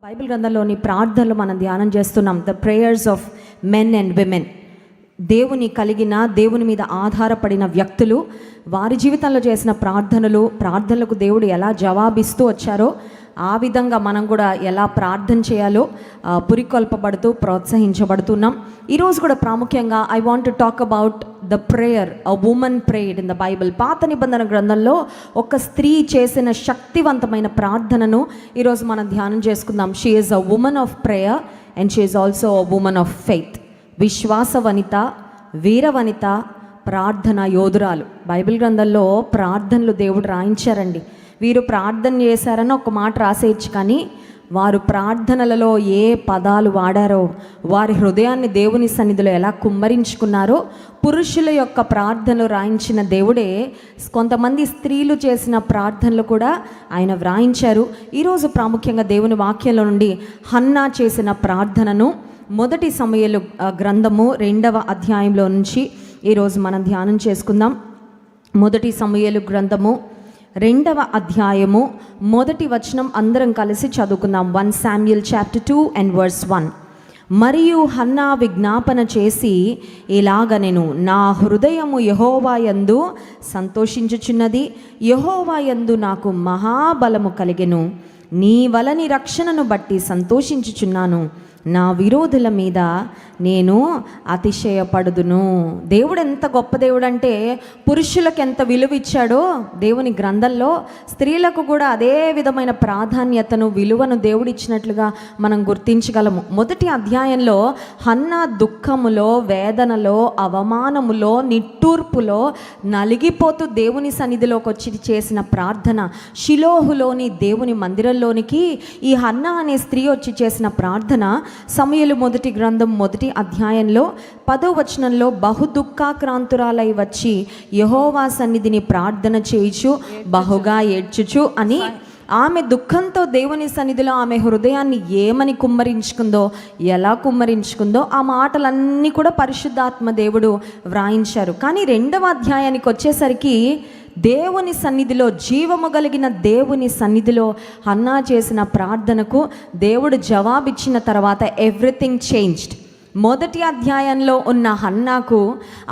Bible గ్రంథంలోని ప్రార్థనలు మనం ధ్యానం చేస్తున్నాం. The prayers of men and women. దేవుని మీద ఆధారపడిన వ్యక్తులు వారి జీవితంలో చేసిన ప్రార్థనలకు దేవుడు ఎలా జవాబిస్తూ వచ్చారో ఆ విధంగా మనం కూడా ఎలా ప్రార్థన చేయాలో పురికొల్పబడుతూ ప్రోత్సహించబడుతున్నాం. ఈరోజు కూడా ప్రాముఖ్యంగా I want to talk about the prayer a women prayed in the Bible. పాత నిబంధన గ్రంథంలో ఒక స్త్రీ చేసిన శక్తివంతమైన ప్రార్థనను ఈరోజు మనం ధ్యానం చేసుకుందాం. She is a woman of prayer and she is also a woman of faith. విశ్వాస వనిత, వీరవనిత, ప్రార్థన యోధురాలు. బైబిల్ గ్రంథంలో ప్రార్థనలు దేవుడు రాయించారండి. వీరు ప్రార్థన చేశారని ఒక మాట రాసేయచ్చు, కానీ వారు ప్రార్థనలలో ఏ పదాలు వాడారో, వారి హృదయాన్ని దేవుని సన్నిధిలో ఎలా కుమ్మరించుకున్నారో పురుషుల యొక్క ప్రార్థనలు రాయించిన దేవుడే కొంతమంది స్త్రీలు చేసిన ప్రార్థనలు కూడా ఆయన వ్రాయించారు. ఈరోజు ప్రాముఖ్యంగా దేవుని వాక్యంలో నుండి హన్నా చేసిన ప్రార్థనను మొదటి సమూయేలు గ్రంథము 2వ అధ్యాయంలో నుంచి ఈరోజు మనం ధ్యానం చేసుకుందాం. మొదటి సమూయేలు గ్రంథము 2వ అధ్యాయము మొదటి వచనం అందరం కలిసి చదువుకుందాం. 1 Samuel chapter 2 and verse 1. మరియు హన్నా విజ్ఞాపన చేసి ఇలాగనెను, నా హృదయము యెహోవా యందు సంతోషించుచున్నది, యెహోవా యందు నాకు మహాబలము కలిగెను, నీ వలని రక్షణను బట్టి సంతోషించుచున్నాను, నా విరోధుల మీద నేను అతిశయపడుదును. దేవుడు ఎంత గొప్ప దేవుడు అంటే పురుషులకు ఎంత విలువ ఇచ్చాడో దేవుని గ్రంథంలో స్త్రీలకు కూడా అదే విధమైన ప్రాధాన్యతను, విలువను దేవుడు ఇచ్చినట్లుగా మనం గుర్తించగలము. మొదటి అధ్యాయంలో హన్నా దుఃఖములో, వేదనలో, అవమానములో, నిట్టూర్పులో నలిగిపోతూ దేవుని సన్నిధిలోకి వచ్చి చేసిన ప్రార్థన, షిలోహులోని దేవుని మందిరంలోనికి ఈ హన్నా అనే స్త్రీ వచ్చి చేసిన ప్రార్థన సమూయేలు మొదటి గ్రంథం మొదటి అధ్యాయంలో 10వ వచనంలో బహుదుఃఖాక్రాంతురాలై వచ్చి యెహోవా సన్నిధిని ప్రార్థన చేయుచు బహుగా ఏడ్చుచు అని ఆమె దుఃఖంతో దేవుని సన్నిధిలో ఆమె హృదయాన్ని ఏమని కుమ్మరించుకుందో, ఎలా కుమ్మరించుకుందో ఆ మాటలన్నీ కూడా పరిశుద్ధాత్మ దేవుడు వ్రాయించారు. కానీ 2వ అధ్యాయానికి వచ్చేసరికి దేవుని సన్నిధిలో, జీవము కలిగిన దేవుని సన్నిధిలో హన్నా చేసిన ప్రార్థనకు దేవుడు జవాబిచ్చిన తర్వాత ఎవ్రీథింగ్ చేంజ్డ్. మొదటి అధ్యాయంలో ఉన్న హన్నాకు,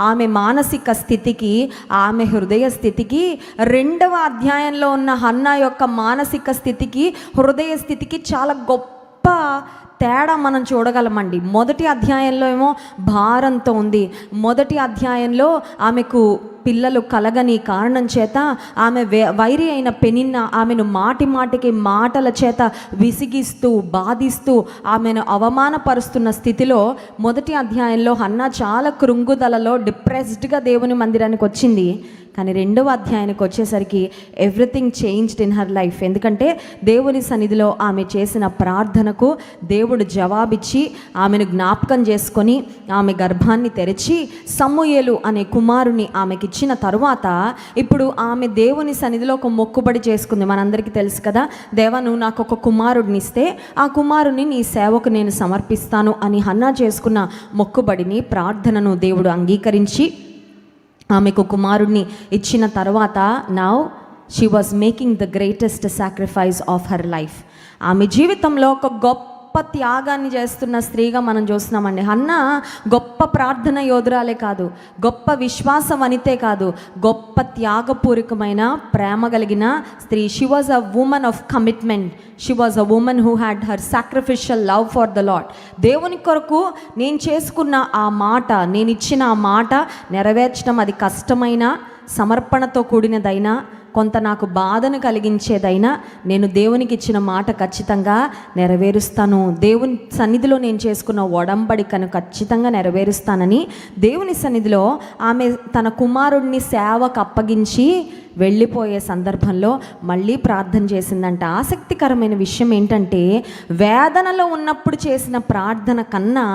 ఆమె మానసిక స్థితికి, ఆమె హృదయ స్థితికి, 2వ అధ్యాయంలో ఉన్న హన్నా యొక్క మానసిక స్థితికి, హృదయ స్థితికి చాలా గొప్ప తేడా మనం చూడగలమండి. మొదటి అధ్యాయంలో ఏమో భారంతో ఉంది. మొదటి అధ్యాయంలో ఆమెకు పిల్లలు కలగని కారణం చేత ఆమె వైరి అయిన పెనిన్న ఆమెను మాటికి మాటల చేత విసిగిస్తూ, బాధిస్తూ, ఆమెను అవమానపరుస్తున్న స్థితిలో మొదటి అధ్యాయంలో హన్నా చాలా కృంగుదలలో, డిప్రెస్డ్గా దేవుని మందిరానికి వచ్చింది. కానీ 2వ అధ్యాయానికి వచ్చేసరికి everything changed in her life. ఎందుకంటే దేవుని సన్నిధిలో ఆమె చేసిన ప్రార్థనకు దేవుడు జవాబిచ్చి ఆమెను జ్ఞాపకం చేసుకొని ఆమె గర్భాన్ని తెరిచి సమూయేలు అనే కుమారుని ఆమెకి ఇచ్చిన తరువాత ఇప్పుడు ఆమె దేవుని సన్నిధిలో ఒక మొక్కుబడి చేసుకుంది. మనందరికీ తెలుసు కదా, దేవా నువ్వు నాకు ఒక కుమారుడిని ఇస్తే ఆ కుమారుని నీ సేవకు నేను సమర్పిస్తాను అని హన్నా చేసుకున్న మొక్కుబడిని, ప్రార్థనను దేవుడు అంగీకరించి ఆమెకు కుమారుడిని ఇచ్చిన తర్వాత now she was making the greatest sacrifice of her life. ఆమె జీవితంలో ఒక గొప్ప త్యాగాన్ని చేస్తున్న స్త్రీగా మనం చూస్తున్నామండి. హన్నా గొప్ప ప్రార్థన యోధురాలే కాదు, గొప్ప విశ్వాస వనితే కాదు, గొప్ప త్యాగపూరికమైన ప్రేమ కలిగిన స్త్రీ. She was a woman of commitment. She was a women who had her sacrificial love for the lord. దేవుని కొరకు నేను చేసుకున్న ఆ మాట, నేను ఇచ్చిన ఆ మాట నెరవేర్చడం అది కష్టమైన, సమర్పణతో కూడినదైనా, కొంత నాకు బాధను కలిగించేదైనా నేను దేవునికి ఇచ్చిన మాట ఖచ్చితంగా నెరవేరుస్తాను, దేవుని సన్నిధిలో నేను చేసుకున్న ఒడంబడికను ఖచ్చితంగా నెరవేరుస్తానని దేవుని సన్నిధిలో ఆమె తన కుమారుడిని సేవకు అప్పగించి వెళ్ళిపోయే సందర్భంలో మళ్ళీ ప్రార్థన చేసిందంట. ఆసక్తికరమైన విషయం ఏంటంటే వేదనలో ఉన్నప్పుడు చేసిన ప్రార్థన కన్నా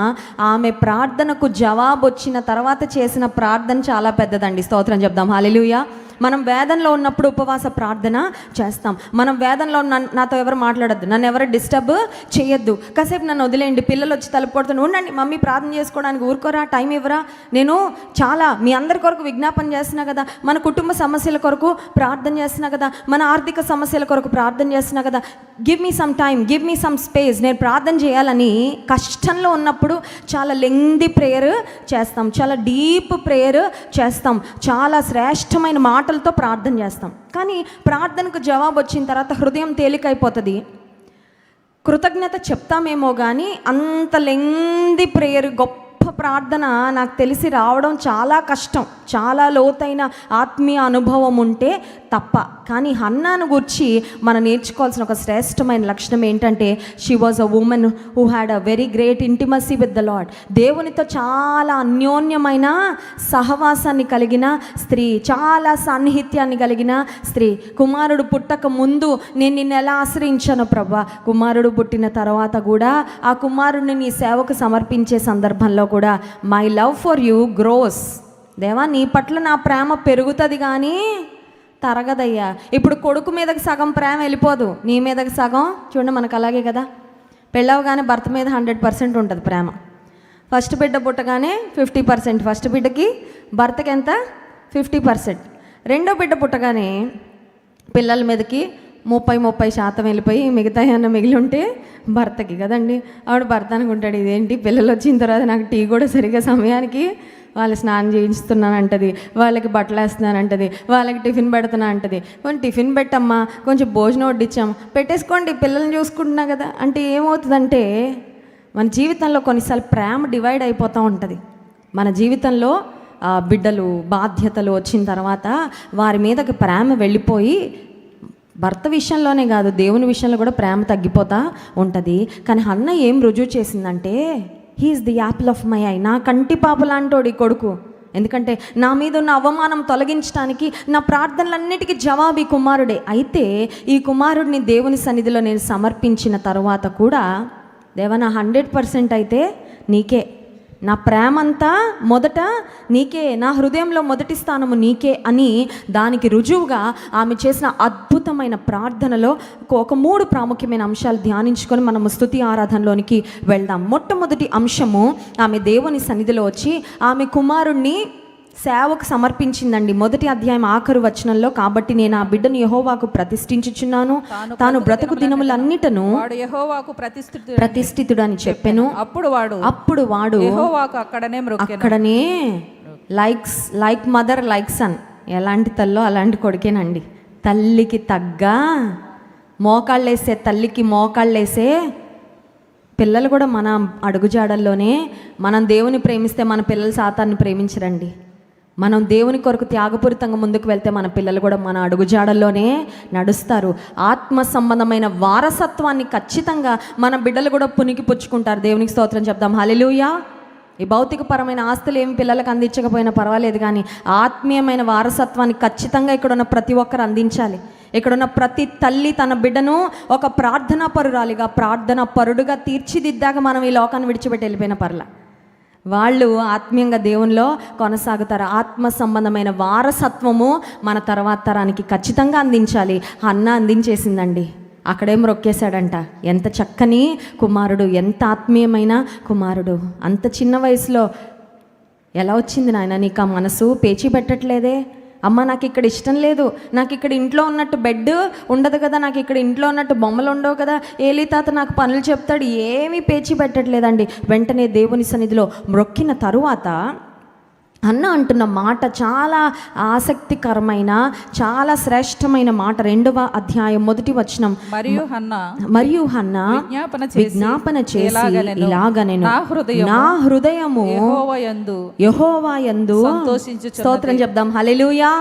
ఆమె ప్రార్థనకు జవాబు వచ్చిన తర్వాత చేసిన ప్రార్థన చాలా పెద్దదండి. స్తోత్రం చెప్దాం, హల్లెలూయా. మనం వేదనలో ఉన్నప్పుడు ఉపవాస ప్రార్థన చేస్తాం. మనం వేదనలో నాతో ఎవరు మాట్లాడద్దు, నన్ను ఎవరు డిస్టర్బ్ చేయొద్దు, కాసేపు నన్ను వదిలేయండి, పిల్లలు వచ్చి తలుపు కొడుతున్నా ఉండండి, మమ్మీ ప్రార్థన చేసుకోవడానికి ఊరుకోరా, టైం ఇవ్వరా, నేను చాలా మీ అందరి కొరకు విజ్ఞాపన చేస్తున్నా కదా, మన కుటుంబ సమస్యల కొరకు ప్రార్థన చేస్తున్నా కదా, మన ఆర్థిక సమస్యల కొరకు ప్రార్థన చేస్తున్నా కదా, give me some time, give me some space, నేను ప్రార్థన చేయాలని కష్టంలో ఉన్నప్పుడు చాలా లెంగ్దీ ప్రేయర్ చేస్తాం, చాలా డీప్ ప్రేయర్ చేస్తాం, చాలా శ్రేష్టమైన మాటలతో ప్రార్థన చేస్తాం. కానీ ప్రార్థనకు జవాబు వచ్చిన తర్వాత హృదయం తేలికైపోతుంది. కృతజ్ఞత చెప్తామేమో కానీ అంత లెంగ్దీ ప్రేయర్, గొప్ప ప్రార్థన నాకు తెలిసి రావడం చాలా కష్టం. చాలా లోతైన ఆత్మీయ అనుభవం ఉంటే తప్ప. కానీ హన్నాను గురించి మనం నేర్చుకోవాల్సిన ఒక శ్రేష్టమైన లక్షణం ఏంటంటే, she was a women who had a very great intimacy with the lord. దేవునితో చాలా అన్యోన్యమైన సహవాసాన్ని కలిగిన స్త్రీ, చాలా సాన్నిహిత్యాన్ని కలిగిన స్త్రీ. కుమారుడు పుట్టక ముందు నేను నిన్ను ఎలా ఆశ్రయించాను ప్రభా, కుమారుడు పుట్టిన తర్వాత కూడా ఆ కుమారుడిని నీ సేవకు సమర్పించే సందర్భంలో కూడా my love for you gross. దేవా, నీ పట్ల నా ప్రేమ పెరుగుతుంది కానీ తరగదయ్యా. ఇప్పుడు కొడుకు మీదకి సగం ప్రేమ వెళ్ళిపోదు, నీ మీదకి సగం. చూడండి, మనకు అలాగే కదా, పెళ్ళవగానే భర్త మీద 100% ఉంటుంది ప్రేమ. ఫస్ట్ బిడ్డ పుట్టగానే 50%, ఫస్ట్ బిడ్డకి భర్తకి ఎంత 50%. రెండో బిడ్డ పుట్టగానే పిల్లల మీదకి 30% వెళ్ళిపోయి మిగతా ఏమన్నా మిగిలి ఉంటే భర్తకి కదండి. ఆవిడ భర్త అనుకుంటాడు, ఇదేంటి పిల్లలు వచ్చిన తర్వాత నాకు టీ కూడా సరిగ్గా సమయానికి వాళ్ళు స్నానం చేయించుతున్నానంటది, వాళ్ళకి బట్టలు వేస్తున్నానంటది, వాళ్ళకి టిఫిన్ పెడుతున్నా అంటది. కొంచెం టిఫిన్ పెట్టమ్మా, కొంచెం భోజనం వడ్డించాము, పెట్టేసుకోండి పిల్లల్ని చూసుకుంటున్నా కదా. అంటే ఏమవుతుందంటే మన జీవితంలో కొన్నిసార్లు ప్రేమ డివైడ్ అయిపోతూ ఉంటుంది. మన జీవితంలో బిడ్డలు, బాధ్యతలు వచ్చిన తర్వాత వారి మీదకి ప్రేమ వెళ్ళిపోయి, భర్త విషయంలోనే కాదు దేవుని విషయంలో కూడా ప్రేమ తగ్గిపోతూ ఉంటుంది. కానీ హన్న ఏం రుజువు చేసిందంటే, he is the apple of my eye, నా కంటి పాప లాంటోడు ఈ కొడుకు. ఎందుకంటే నా మీద ఉన్న అవమానం తొలగించడానికి నా ప్రార్థనలన్నిటికీ జవాబు ఈ కుమారుడే. అయితే ఈ కుమారుడిని దేవుని సన్నిధిలో నేను సమర్పించిన తర్వాత కూడా, దేవా నా 100% అయితే నీకే, నా ప్రేమంతా మొదట నీకే, నా హృదయంలో మొదటి స్థానము నీకే అని దానికి రుజువుగా ఆమె చేసిన అద్భుతమైన ప్రార్థనలో ఒక 3 ప్రాముఖ్యమైన అంశాలు ధ్యానించుకొని మనము స్తుతి ఆరాధనలోనికి వెళ్దాం. మొట్టమొదటి అంశము, ఆమె దేవుని సన్నిధిలో వచ్చి ఆమె కుమారుణ్ణి సేవకు సమర్పించిందండి. 1వ అధ్యాయం ఆఖరు వచనంలో, కాబట్టి నేను ఆ బిడ్డను యెహోవాకు ప్రతిష్ఠించుచున్నాను, తాను బ్రతుకు దినములన్నిటను యెహోవాకు ప్రతిష్ఠితుడు అని చెప్పెను. అప్పుడు వాడు యెహోవాకు అక్కడనే లైక్ మదర్ లైక్ సన్. ఎలాంటి తల్లో అలాంటి కొడుకేనండి. తల్లికి తగ్గ మోకాళ్ళేసే తల్లికి మోకాళ్ళేసే పిల్లలు కూడా మన అడుగుజాడల్లోనే. మనం దేవుని ప్రేమిస్తే మన పిల్లలు సాతాన్ని ప్రేమించరండి. మనం దేవుని కొరకు త్యాగపూరితంగా ముందుకు వెళ్తే మన పిల్లలు కూడా మన అడుగుజాడల్లోనే నడుస్తారు. ఆత్మ సంబంధమైన వారసత్వాన్ని ఖచ్చితంగా మన బిడ్డలు కూడా పునికి పుచ్చుకుంటారు. దేవునికి స్తోత్రం చెప్దాం, హల్లెలూయా. ఈ భౌతికపరమైన ఆస్తులు ఏమి పిల్లలకు అందించకపోయినా పర్వాలేదు, కానీ ఆత్మీయమైన వారసత్వాన్ని ఖచ్చితంగా ఇక్కడున్న ప్రతి ఒక్కరు అందించాలి. ఇక్కడున్న ప్రతి తల్లి తన బిడ్డను ఒక ప్రార్థనా పరురాలిగా, ప్రార్థనా పరుడుగా తీర్చిదిద్దాక మనం ఈ లోకాన్ని విడిచిపెట్టి వెళ్ళిపోయిన పర్ల వాళ్ళు ఆత్మీయంగా దేవునిలో కొనసాగుతారు. ఆత్మ సంబంధమైన వారసత్వము మన తర్వాత తరానికి ఖచ్చితంగా అందించాలి. హన్న అందించేసిందండి. అక్కడేం రొక్కేశాడంట. ఎంత చక్కని కుమారుడు, ఎంత ఆత్మీయమైన కుమారుడు. అంత చిన్న వయసులో ఎలా వచ్చింది నాయన నీకు ఆ మనసు? పేచీ పెట్టట్లేదే, అమ్మ నాకు ఇక్కడ ఇష్టం లేదు, నాకు ఇక్కడ ఇంట్లో ఉన్నట్టు బెడ్ ఉండదు కదా, నాకు ఇక్కడ ఇంట్లో ఉన్నట్టు బొమ్మలు ఉండవు కదా, ఏలీ తాత నాకు పనులు చెప్తాడు, ఏమీ పేచీ పెట్టట్లేదండి. వెంటనే దేవుని సన్నిధిలో మ్రొక్కిన తరువాత అన్న అంటున్న మాట చాలా ఆసక్తికరమైన, చాలా శ్రేష్టమైన మాట. 2వ అధ్యాయం 1వ వచనం, మరియు హన్న విజ్ఞాపన చేసి ఇలాగనెను, నా హృదయము యెహోవా యందు స్తోత్రం చెప్దాం, హల్లెలూయా.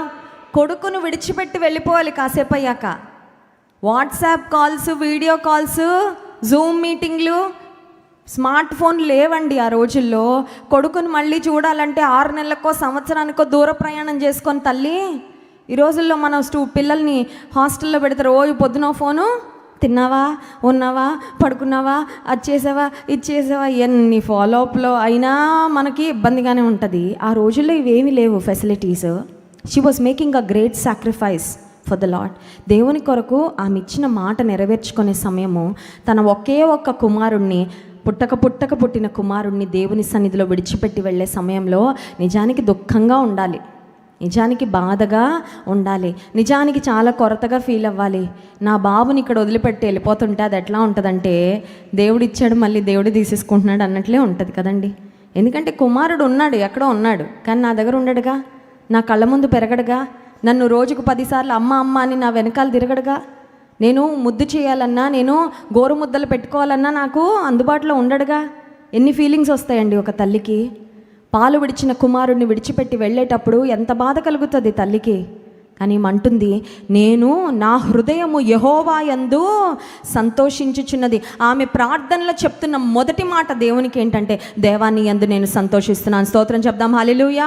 కొడుకును విడిచిపెట్టి వెళ్ళిపోవాలి కాసేపు అయ్యాక. WhatsApp calls, video calls, Zoom మీటింగ్లు, స్మార్ట్ ఫోన్ లేవండి ఆ రోజుల్లో. కొడుకుని మళ్ళీ చూడాలంటే 6 నెలలకో సంవత్సరానికో దూర ప్రయాణం చేసుకొని తల్లి. ఈ రోజుల్లో మనం పిల్లల్ని హాస్టల్లో పెడితే రోజు పొద్దున ఫోను, తిన్నావా, ఉన్నావా, పడుకున్నావా, అది చేసావా, ఇది చేసావా, ఎన్ని ఫాలోఅప్లో అయినా మనకి ఇబ్బందిగానే ఉంటుంది. ఆ రోజుల్లో ఇవేమీ లేవు facilities. She was making a great sacrifice for the lord. దేవుని కొరకు ఆమె ఇచ్చిన మాట నెరవేర్చుకునే సమయము తన ఒకే ఒక్క కుమారుణ్ణి, పుట్టిన కుమారుణ్ణి దేవుని సన్నిధిలో విడిచిపెట్టి వెళ్ళే సమయంలో నిజానికి దుఃఖంగా ఉండాలి. నిజానికి బాధగా ఉండాలి, నిజానికి చాలా కొరతగా ఫీల్ అవ్వాలి. నా బాబుని ఇక్కడ వదిలిపెట్టి వెళ్ళిపోతుంటే అది ఎట్లా ఉంటుందంటే దేవుడు ఇచ్చాడు మళ్ళీ దేవుడు తీసేసుకుంటున్నాడు అన్నట్లే ఉంటుంది కదండి. ఎందుకంటే కుమారుడు ఉన్నాడు, ఎక్కడో ఉన్నాడు, కానీ నా దగ్గర ఉండడుగా, నా కళ్ళ ముందు పెరగడుగా, నన్ను రోజుకు 10 సార్లు అమ్మ అమ్మ అని నా వెనకాల తిరగడుగా, నేను ముద్దు చేయాలన్నా, నేను గోరు ముద్దలు పెట్టుకోవాలన్నా నాకు అందుబాటులో ఉండడుగా. ఎన్ని ఫీలింగ్స్ వస్తాయండి ఒక తల్లికి. పాలు విడిచిన కుమారుడిని విడిచిపెట్టి వెళ్ళేటప్పుడు ఎంత బాధ కలుగుతుంది తల్లికి. కానీ అంటుంది, నేను నా హృదయము యెహోవా యందు సంతోషించుచున్నది. ఆమె ప్రార్థనలో చెప్తున్న మొదటి మాట దేవునికి ఏంటంటే, దేవా నీ యందు నేను సంతోషిస్తున్నాను. స్తోత్రం చెప్దాం, హల్లెలూయా.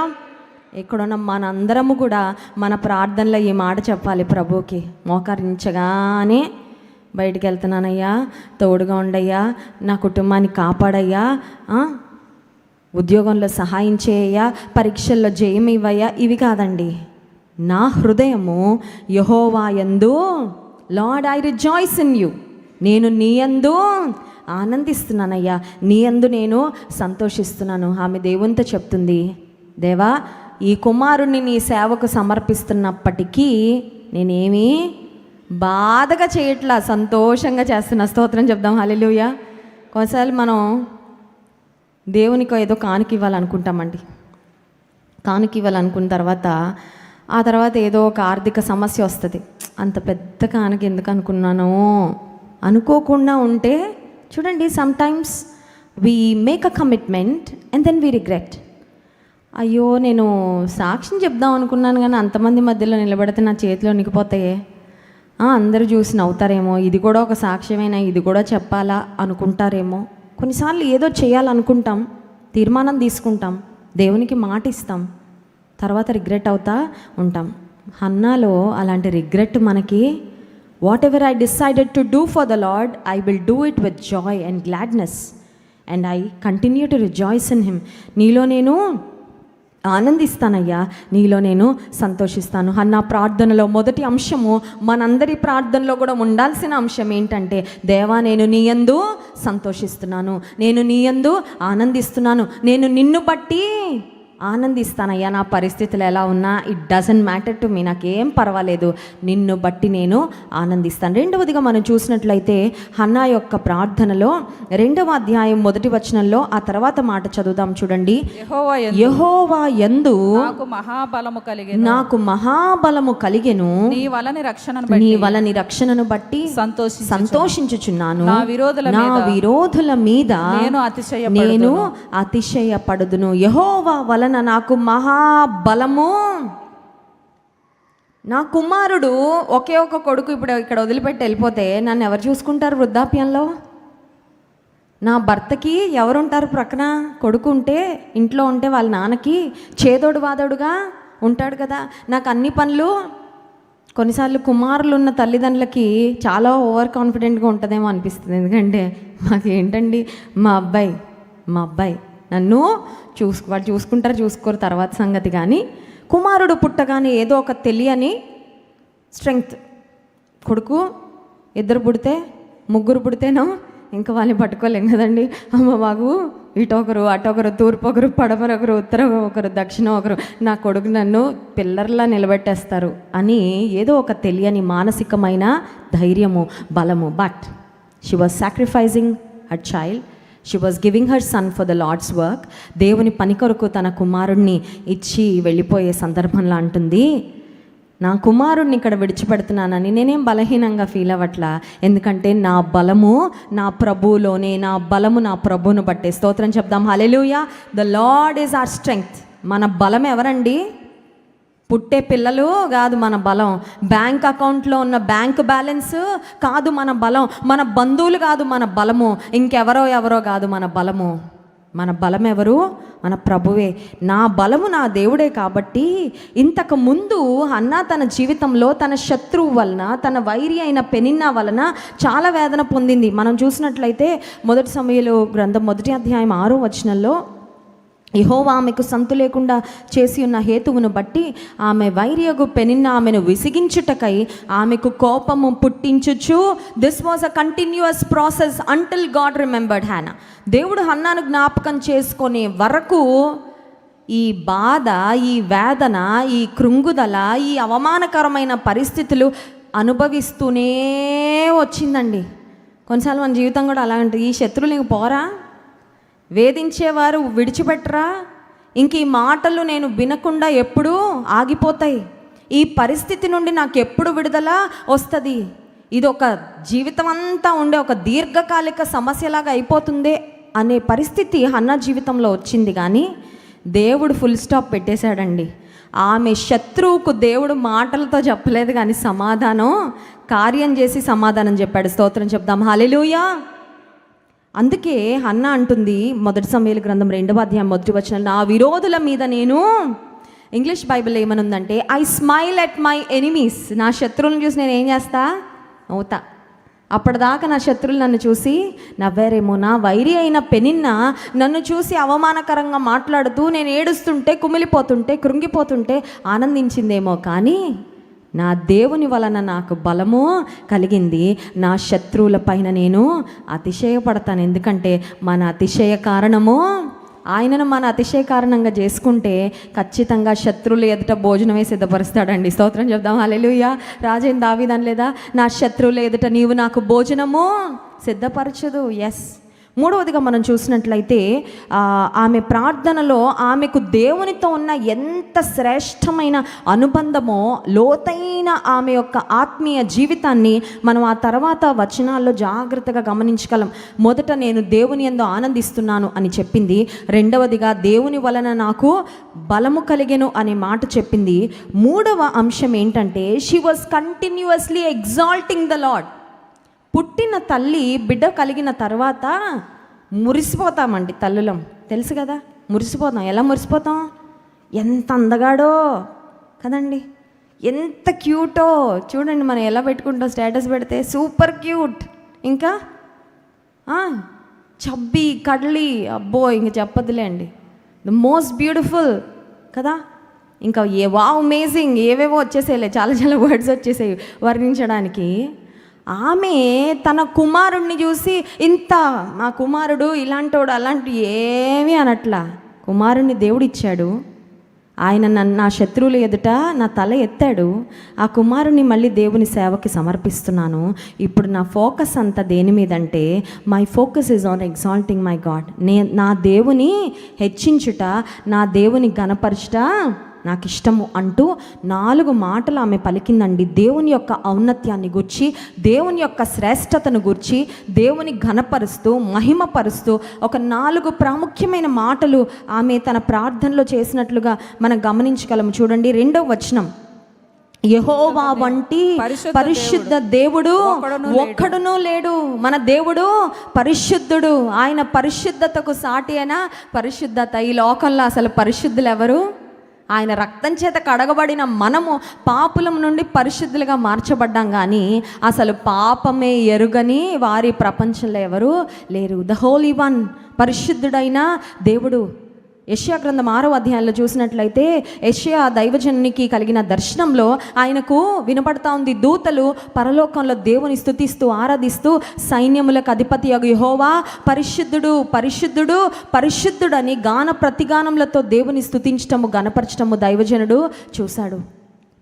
ఎక్కడున్న మనందరము కూడా మన ప్రార్థనలో ఈ మాట చెప్పాలి ప్రభువుకి. మోకరించగానే బయటికి వెళ్తున్నానయ్యా, తోడుగా ఉండయ్యా, నా కుటుంబాన్ని కాపాడయ్యా, ఉద్యోగంలో సహాయం చేయయ్యా, పరీక్షల్లో జయం ఇవ్వయ్యా, ఇవి కాదండి. నా హృదయము యెహోవా యందు, lord I rejoice in you, నేను నీ యందు ఆనందిస్తున్నానయ్యా, నీ యందు నేను సంతోషిస్తున్నాను. ఆమె దేవునితో చెప్తుంది, దేవా ఈ కుమారుణ్ణి నీ సేవకు సమర్పిస్తున్నప్పటికీ నేనేమీ బాధగా చేయట్లా, సంతోషంగా చేస్తున్నా. స్తోత్రం చెప్దాం, హల్లెలూయా. కొన్నిసార్లు మనం దేవునికి ఏదో కానుక ఇవ్వాలనుకుంటామండి. కానుక ఇవ్వాలనుకున్న తర్వాత ఆ తర్వాత ఏదో ఒక ఆర్థిక సమస్య వస్తుంది. అంత పెద్ద కానుక ఎందుకు అనుకున్నానో అనుకోకుండా ఉంటే చూడండి, sometimes we make a commitment and then we regret. అయ్యో నేను సాక్ష్యం చెప్దాం అనుకున్నాను కానీ అంతమంది మధ్యలో నిలబడితే నా చేతిలో నిగిపోతాయే, అందరూ చూసి నవ్వుతారేమో, ఇది కూడా ఒక సాక్ష్యమేనా, ఇది కూడా చెప్పాలా అనుకుంటారేమో. కొన్నిసార్లు ఏదో చేయాలనుకుంటాం, తీర్మానం తీసుకుంటాం, దేవునికి మాట ఇస్తాం, తర్వాత రిగ్రెట్ అవుతా ఉంటాం. హన్నాలో అలాంటి రిగ్రెట్ మనకి, what ever I decided to do for the lord I will do it with Joy and gladness and I continue to rejoice in him. నీలో నేను ఆనందిస్తానయ్యా, నీలో నేను సంతోషిస్తాను. హన్నా ప్రార్థనలో మొదటి అంశము, మనందరి ప్రార్థనలో కూడా ఉండాల్సిన అంశం ఏంటంటే, దేవా నేను నీ యందు సంతోషిస్తున్నాను, నేను నీ యందు ఆనందిస్తున్నాను, నేను నిన్ను బట్టి ఆనందిస్తానయ్యా. నా పరిస్థితులు ఎలా ఉన్నా it doesn't matter to me, నాకేం పర్వాలేదు, నిన్ను బట్టి నేను ఆనందిస్తాను. రెండవదిగా మనం చూసినట్లయితే హన్నా యొక్క ప్రార్థనలో 2వ అధ్యాయం 1వ వచనంలో ఆ తర్వాత మాట చదువుదాం చూడండి. యెహోవా యందు నాకు మహాబలము కలిగెను, నీ వలని రక్షణను బట్టి సంతోషించుచున్నాను, నా విరోధుల మీద నేను అతిశయపడుదును. యెహోవా వలన నాకు మహాబలము. నా కుమారుడు ఒకే ఒక కొడుకు ఇప్పుడు ఇక్కడ వదిలిపెట్టి వెళ్ళిపోతే నన్ను ఎవరు చూసుకుంటారు వృద్ధాప్యంలో? నా భర్తకి ఎవరుంటారు ప్రక్కన? కొడుకు ఉంటే, ఇంట్లో ఉంటే వాళ్ళ నాన్నకి చేదోడు వాదోడుగా ఉంటాడు కదా. నాకు అన్ని పనులు, కొన్నిసార్లు కుమారులు ఉన్న తల్లిదండ్రులకి చాలా ఓవర్ కాన్ఫిడెంట్గా ఉంటుందేమో అనిపిస్తుంది. ఎందుకంటే మాకేంటండి, మా అబ్బాయి నన్ను వాడు చూసుకోరు తర్వాత సంగతి. కానీ కుమారుడు పుట్టగానే ఏదో ఒక తెలియని స్ట్రెంగ్త్, కొడుకు 2 పుడితే 3 పుడితేనో ఇంకా వాళ్ళని పట్టుకోలేం కదండి. అమ్మ మాకు ఇటొకరు అటొకరు, తూర్పు ఒకరు, పడమర ఒకరు, ఉత్తరం ఒకరు, దక్షిణం ఒకరు, నా కొడుకు నన్ను పిల్లర్లా నిలబెట్టేస్తారు అని ఏదో ఒక తెలియని మానసికమైన ధైర్యము, బలము. But she was sacrificing her child, she was giving her son for the lord's work. దేవుని పని కొరకు తన కుమారుణ్ణి ఇచ్చి వెళ్ళిపోయే సందర్భంలో అంటుంది, నా కుమారుణ్ణి ఇక్కడ విడిచిపెడుతున్నానని నేనేం బలహీనంగా ఫీల్ అవ్వట్లా, ఎందుకంటే నా బలము నా ప్రభువులోనే, నా బలము నా ప్రభువును బట్టే. స్తోత్రం చెప్దాం, హల్లెలూయా. The Lord is our strength. మన బలం ఎవరండి? పుట్టే పిల్లలు కాదు మన బలం, బ్యాంక్ అకౌంట్లో ఉన్న బ్యాంక్ బ్యాలెన్స్ కాదు మన బలం, మన బంధువులు కాదు మన బలము, ఇంకెవరో కాదు మన బలము. మన బలం ఎవరు? మన ప్రభువే. నా బలము నా దేవుడే. కాబట్టి ఇంతకు ముందు హన్నా తన జీవితంలో తన శత్రువు వలన, తన వైరి అయిన పెనిన్నా వలన చాలా వేదన పొందింది. మనం చూసినట్లయితే 1 సమూయేలు గ్రంథం 1వ అధ్యాయం 6వ వచనంలో, యెహోవా ఆమెకు సంతు లేకుండా చేసి ఉన్న హేతువును బట్టి ఆమె వైరియగు పెనిన్నా ఆమెను విసిగించుటకై ఆమెకు కోపము పుట్టించుచు, this was a continuous process until God remembered Hannah. దేవుడు హన్నాను జ్ఞాపకం చేసుకునే వరకు ఈ బాధ, ఈ వేదన, ఈ కృంగుదల, ఈ అవమానకరమైన పరిస్థితులు అనుభవిస్తూనే వచ్చిందండి. కొన్నిసార్లు మన జీవితం కూడా అలా ఉంటుంది. ఈ శత్రువులు ఇంక పోరా, వేధించేవారు విడిచిపెట్టరా, ఇంక ఈ మాటలు నేను వినకుండా ఎప్పుడూ ఆగిపోతాయి, ఈ పరిస్థితి నుండి నాకు ఎప్పుడు విడుదల వస్తుంది, ఇది ఒక జీవితం అంతా ఉండే ఒక దీర్ఘకాలిక సమస్యలాగా అయిపోతుందే అనే పరిస్థితి హన్నా జీవితంలో వచ్చింది. కానీ దేవుడు ఫుల్ స్టాప్ పెట్టేశాడండి. ఆమె శత్రువుకు దేవుడు మాటలతో చెప్పలేదు, కానీ కార్యం చేసి సమాధానం చెప్పాడు. స్తోత్రం చెప్దాం, హల్లెలూయా. అందుకే హన్నా అంటుంది మొదటి సమూయేలు గ్రంథం 2వ అధ్యాయం 1వ వచనం, నా విరోధుల మీద నేను, ఇంగ్లీష్ బైబిల్ ఏమనుందంటే, I smile at my enemies, నా శత్రువులను చూసి నేను ఏం చేస్తా, నవ్వుతా. అప్పటిదాకా నా శత్రువులు నన్ను చూసి నవ్వారేమో, నా వైరి అయిన పెనిన్న నన్ను చూసి అవమానకరంగా మాట్లాడుతూ నేను ఏడుస్తుంటే, కుమిలిపోతుంటే, కృంగిపోతుంటే ఆనందించిందేమో, కానీ నా దేవుని వలన నాకు బలము కలిగింది, నా శత్రువుల పైన నేను అతిశయపడతాను. ఎందుకంటే మన అతిశయ కారణము ఆయనను మన అతిశయ కారణంగా చేసుకుంటే ఖచ్చితంగా శత్రువులు ఎదుట భోజనమే సిద్ధపరుస్తాడండి. స్తోత్రం చెప్దాం, హల్లెలూయా. రాజైన దావీదు లేదా, నా శత్రువుల ఎదుట నీవు నాకు భోజనము సిద్ధపరచదు. ఎస్. మూడవదిగా మనం చూసినట్లయితే ఆమె ప్రార్థనలో ఆమెకు దేవునితో ఉన్న ఎంత శ్రేష్టమైన అనుబంధమో, లోతైన ఆమె యొక్క ఆత్మీయ జీవితాన్ని మనం ఆ తర్వాత వచనాల్లో జాగ్రత్తగా గమనించగలం. మొదట నేను దేవుని యందు ఆనందిస్తున్నాను అని చెప్పింది. రెండవదిగా దేవుని వలన నాకు బలము కలిగెను అనే మాట చెప్పింది. మూడవ అంశం ఏంటంటే, she was continuously exalting the lord. పుట్టిన తల్లి బిడ్డ కలిగిన తర్వాత మురిసిపోతామండి తల్లులం, తెలుసు కదా, మురిసిపోతాం. ఎలా మురిసిపోతాం, ఎంత అందగాడో కదండి, ఎంత క్యూటో చూడండి, మనం ఎలా పెట్టుకుంటాం స్టేటస్ పెడితే, సూపర్ క్యూట్, ఇంకా చబ్బీ కడ్లీ, అబ్బో ఇంక చెప్పదులే అండి, ద మోస్ట్ బ్యూటిఫుల్ కదా, ఇంకా వావ్ అమేజింగ్, ఏవేవో వచ్చేసేలే, చాలా చాలా వర్డ్స్ వచ్చేసాయి వర్ణించడానికి. ఆమె తన కుమారుణ్ణి చూసి ఇంత, మా కుమారుడు ఇలాంటోడు అలాంటి ఏమీ అనట్లా. కుమారుణ్ణి దేవుడు ఇచ్చాడు, ఆయన నా శత్రువుల ఎదుట నా తల ఎత్తాడు, ఆ కుమారుని మళ్ళీ దేవుని సేవకి సమర్పిస్తున్నాను. ఇప్పుడు నా ఫోకస్ అంతా దేని మీద అంటే, my focus is on exalting my God. నా దేవుని హెచ్చించుట, నా దేవుని ఘనపరచుట నాకు ఇష్టము అంటూ 4 మాటలు ఆమె పలికిందండి. దేవుని యొక్క ఔన్నత్యాన్ని గూర్చి, దేవుని యొక్క శ్రేష్టతను గూర్చి, దేవుని ఘనపరుస్తూ, మహిమపరుస్తూ ఒక 4 ప్రాముఖ్యమైన మాటలు ఆమె తన ప్రార్థనలో చేసినట్లుగా మనం గమనించగలము. చూడండి 2వ వచనం, యెహోవా వంటి పరిశుద్ధ దేవుడు ఒక్కడునూ లేడు. మన దేవుడు పరిశుద్ధుడు, ఆయన పరిశుద్ధతకు సాటి అయిన పరిశుద్ధత. ఈ లోకంలో అసలు పరిశుద్ధులు ఎవరు? ఆయన రక్తం చేత కడగబడిన మనము పాపులం నుండి పరిశుద్ధులుగా మార్చబడ్డాం, కానీ అసలు పాపమే ఎరుగని వారి ప్రపంచంలో ఎవరు లేరు. ద హోలీ వన్, పరిశుద్ధుడైన దేవుడు. యెషయా గ్రంథం 6వ అధ్యాయంలో చూసినట్లయితే, యెషయా దైవజనునికి కలిగిన దర్శనంలో ఆయనకు వినపడతా ఉంది, దూతలు పరలోకంలో దేవుని స్తుతిస్తూ ఆరాధిస్తూ, సైన్యములకు అధిపతి యెహోవా పరిశుద్ధుడు పరిశుద్ధుడు పరిశుద్ధుడని గాన ప్రతిగానములతో దేవుని స్తుతించటము, గణపరచటము దైవజనుడు చూశాడు.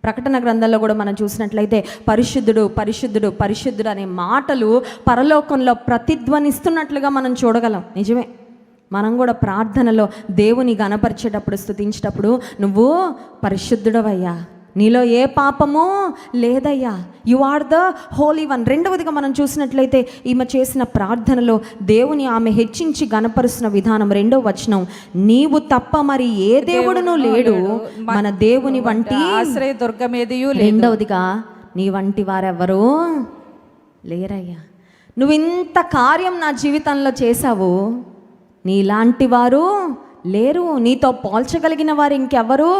ప్రకటన గ్రంథంలో కూడా మనం చూసినట్లయితే పరిశుద్ధుడు పరిశుద్ధుడు పరిశుద్ధుడు అనే మాటలు పరలోకంలో ప్రతిధ్వనిస్తున్నట్లుగా మనం చూడగలం. నిజమే, మనం కూడా ప్రార్థనలో దేవుని గణపరిచేటప్పుడు, స్తుతించేటప్పుడు, నువ్వు పరిశుద్ధుడవయ్యా, నీలో ఏ పాపము లేదయ్యా, you are the holy one. రెండవదిగా మనం చూసినట్లయితే ఈమె చేసిన ప్రార్థనలో దేవుని ఆమె హెచ్చించి గణపరుస్తున్న విధానం. 2వ వచనం, నీవు తప్ప మరి ఏ దేవుడును లేడు, మన దేవుని వంటి ఆశ్రయ దుర్గమేదియు. రెండవదిగా, నీ వంటి వారెవరూ లేరయ్యా. నువ్వు ఇంత కార్యం నా జీవితంలో చేశావు, నీలాంటి వారు లేరు, నీతో పోల్చగలిగిన వారు ఇంకెవరు,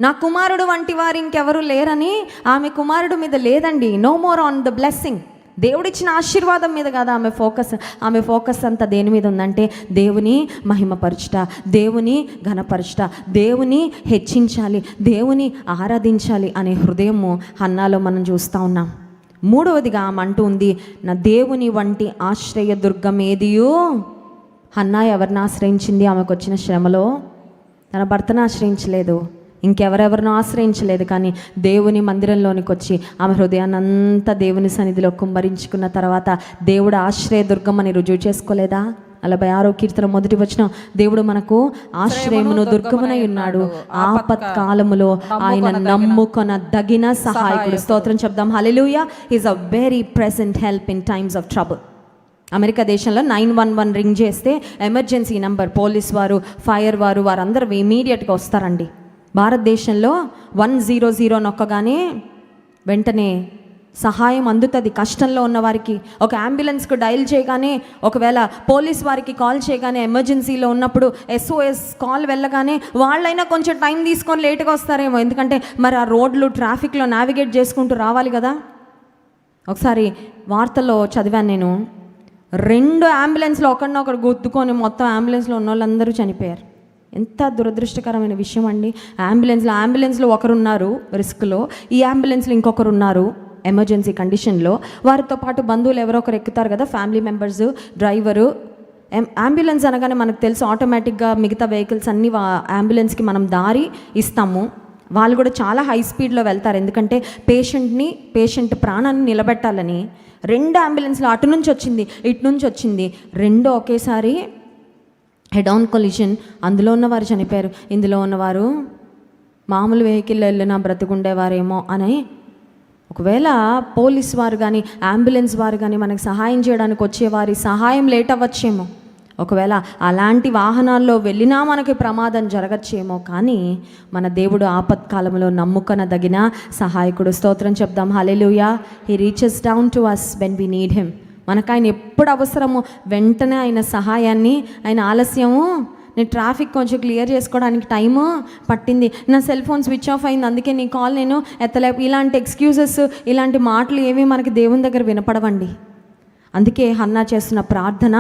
నా కుమారుడు వంటి వారు ఇంకెవరు లేరని ఆమె కుమారుడు మీద లేదండి. No more on the blessing, దేవుడిచ్చిన ఆశీర్వాదం మీద కాదు ఆమె ఫోకస్ అంతా దేని మీద ఉందంటే, దేవుని మహిమపరచుట, దేవుని ఘనపరచుట, దేవుని హెచ్చించాలి, దేవుని ఆరాధించాలి అనే హృదయము హన్నాలో మనం చూస్తూ ఉన్నాం. మూడవదిగా ఆమె అంటూ ఉంది, నా దేవుని వంటి ఆశ్రయ దుర్గం ఏదియో. హన్నా ఎవరిని ఆశ్రయించింది ఆమెకు వచ్చిన శ్రమలో? తన భర్తను ఆశ్రయించలేదు, ఇంకెవరెవరినో ఆశ్రయించలేదు, కానీ దేవుని మందిరంలోనికి వచ్చి ఆమె హృదయాన్ని అంతా దేవుని సన్నిధిలో కుమ్మరించుకున్న తర్వాత దేవుడు ఆశ్రయదుర్గమని రుజువు చేసుకోలేదా? 46వ కీర్తన 1వ వచనం, దేవుడు మనకు ఆశ్రయమును దుర్గమునై ఉన్నాడు, ఆపత్కాలములో ఆయన నమ్ముకొనదగిన సహాయకుడు. స్తోత్రం చెప్దాం. హల్లెలూయా. Is a very present help in times of trouble. America దేశంలో 911 రింగ్ చేస్తే ఎమర్జెన్సీ నంబర్, పోలీస్ వారు, ఫైర్ వారు, వారందరూ ఇమీడియట్గా వస్తారండి. భారతదేశంలో 100 నొక్కగానే వెంటనే సహాయం అందుతుంది కష్టంలో ఉన్న వారికి. ఒక అంబులెన్స్కు డయల్ చేయగానే, ఒకవేళ పోలీస్ వారికి కాల్ చేయగానే, ఎమర్జెన్సీలో ఉన్నప్పుడు SOS కాల్ వెళ్ళగానే వాళ్ళైనా కొంచెం టైం తీసుకొని లేట్గా వస్తారేమో, ఎందుకంటే మరి ఆ రోడ్లు ట్రాఫిక్లో నావిగేట్ చేసుకుంటూ రావాలి కదా. ఒకసారి వార్తల్లో చదివాను నేను, 2 అంబులెన్స్లో ఒకరినొకరు గుద్దుకొని మొత్తం అంబులెన్స్లో ఉన్న వాళ్ళందరూ చనిపోయారు. ఎంత దురదృష్టకరమైన విషయం అండి. అంబులెన్స్లో ఒకరున్నారు రిస్క్లో, ఈ అంబులెన్స్లో ఇంకొకరు ఉన్నారు ఎమర్జెన్సీ కండిషన్లో. వారితో పాటు బంధువులు ఎవరో ఒకరు ఎక్కుతారు కదా, ఫ్యామిలీ మెంబర్స్, డ్రైవరు. అంబులెన్స్ అనగానే మనకు తెలుసు ఆటోమేటిక్గా మిగతా వెహికల్స్ అన్నీ అంబులెన్స్కి మనం దారి ఇస్తాము. వాళ్ళు కూడా చాలా హై స్పీడ్లో వెళ్తారు, ఎందుకంటే పేషెంట్ ప్రాణాన్ని నిలబెట్టాలని. 2 అంబులెన్స్లో అటు నుంచి వచ్చింది, ఇటు నుంచి వచ్చింది, 2 ఒకేసారి హెడ్ ఆన్ కొలిషన్. అందులో ఉన్నవారు చనిపోయారు, ఇందులో ఉన్నవారు మామూలు వెహికల్లో వెళ్ళినా బ్రతుకుండేవారేమో అని. ఒకవేళ పోలీస్ వారు కానీ అంబులెన్స్ వారు కానీ మనకు సహాయం చేయడానికి వచ్చేవారి సహాయం లేట్ అవ్వచ్చేమో, ఒకవేళ అలాంటి వాహనాల్లో వెళ్ళినా మనకి ప్రమాదం జరగచ్చేమో, కానీ మన దేవుడు ఆపత్కాలంలో నమ్ముకొనదగిన సహాయకుడు. స్తోత్రం చెప్దాం. హల్లెలూయా. He reaches down to us when we need him. మనకు ఆయన ఎప్పుడు అవసరమో వెంటనే ఆయన సహాయాన్ని, ఆయన ఆలస్యము, నేను ట్రాఫిక్ కొంచెం క్లియర్ చేసుకోవడానికి టైము పట్టింది, నా సెల్ ఫోన్ స్విచ్ ఆఫ్ అయింది, అందుకే నీ కాల్ నేను ఎత్తలే, ఇలాంటి ఎక్స్క్యూజెస్, ఇలాంటి మాటలు ఏమీ మనకి దేవుని దగ్గర వినపడవండి. అందుకే హన్నా చేస్తున్న ప్రార్థన,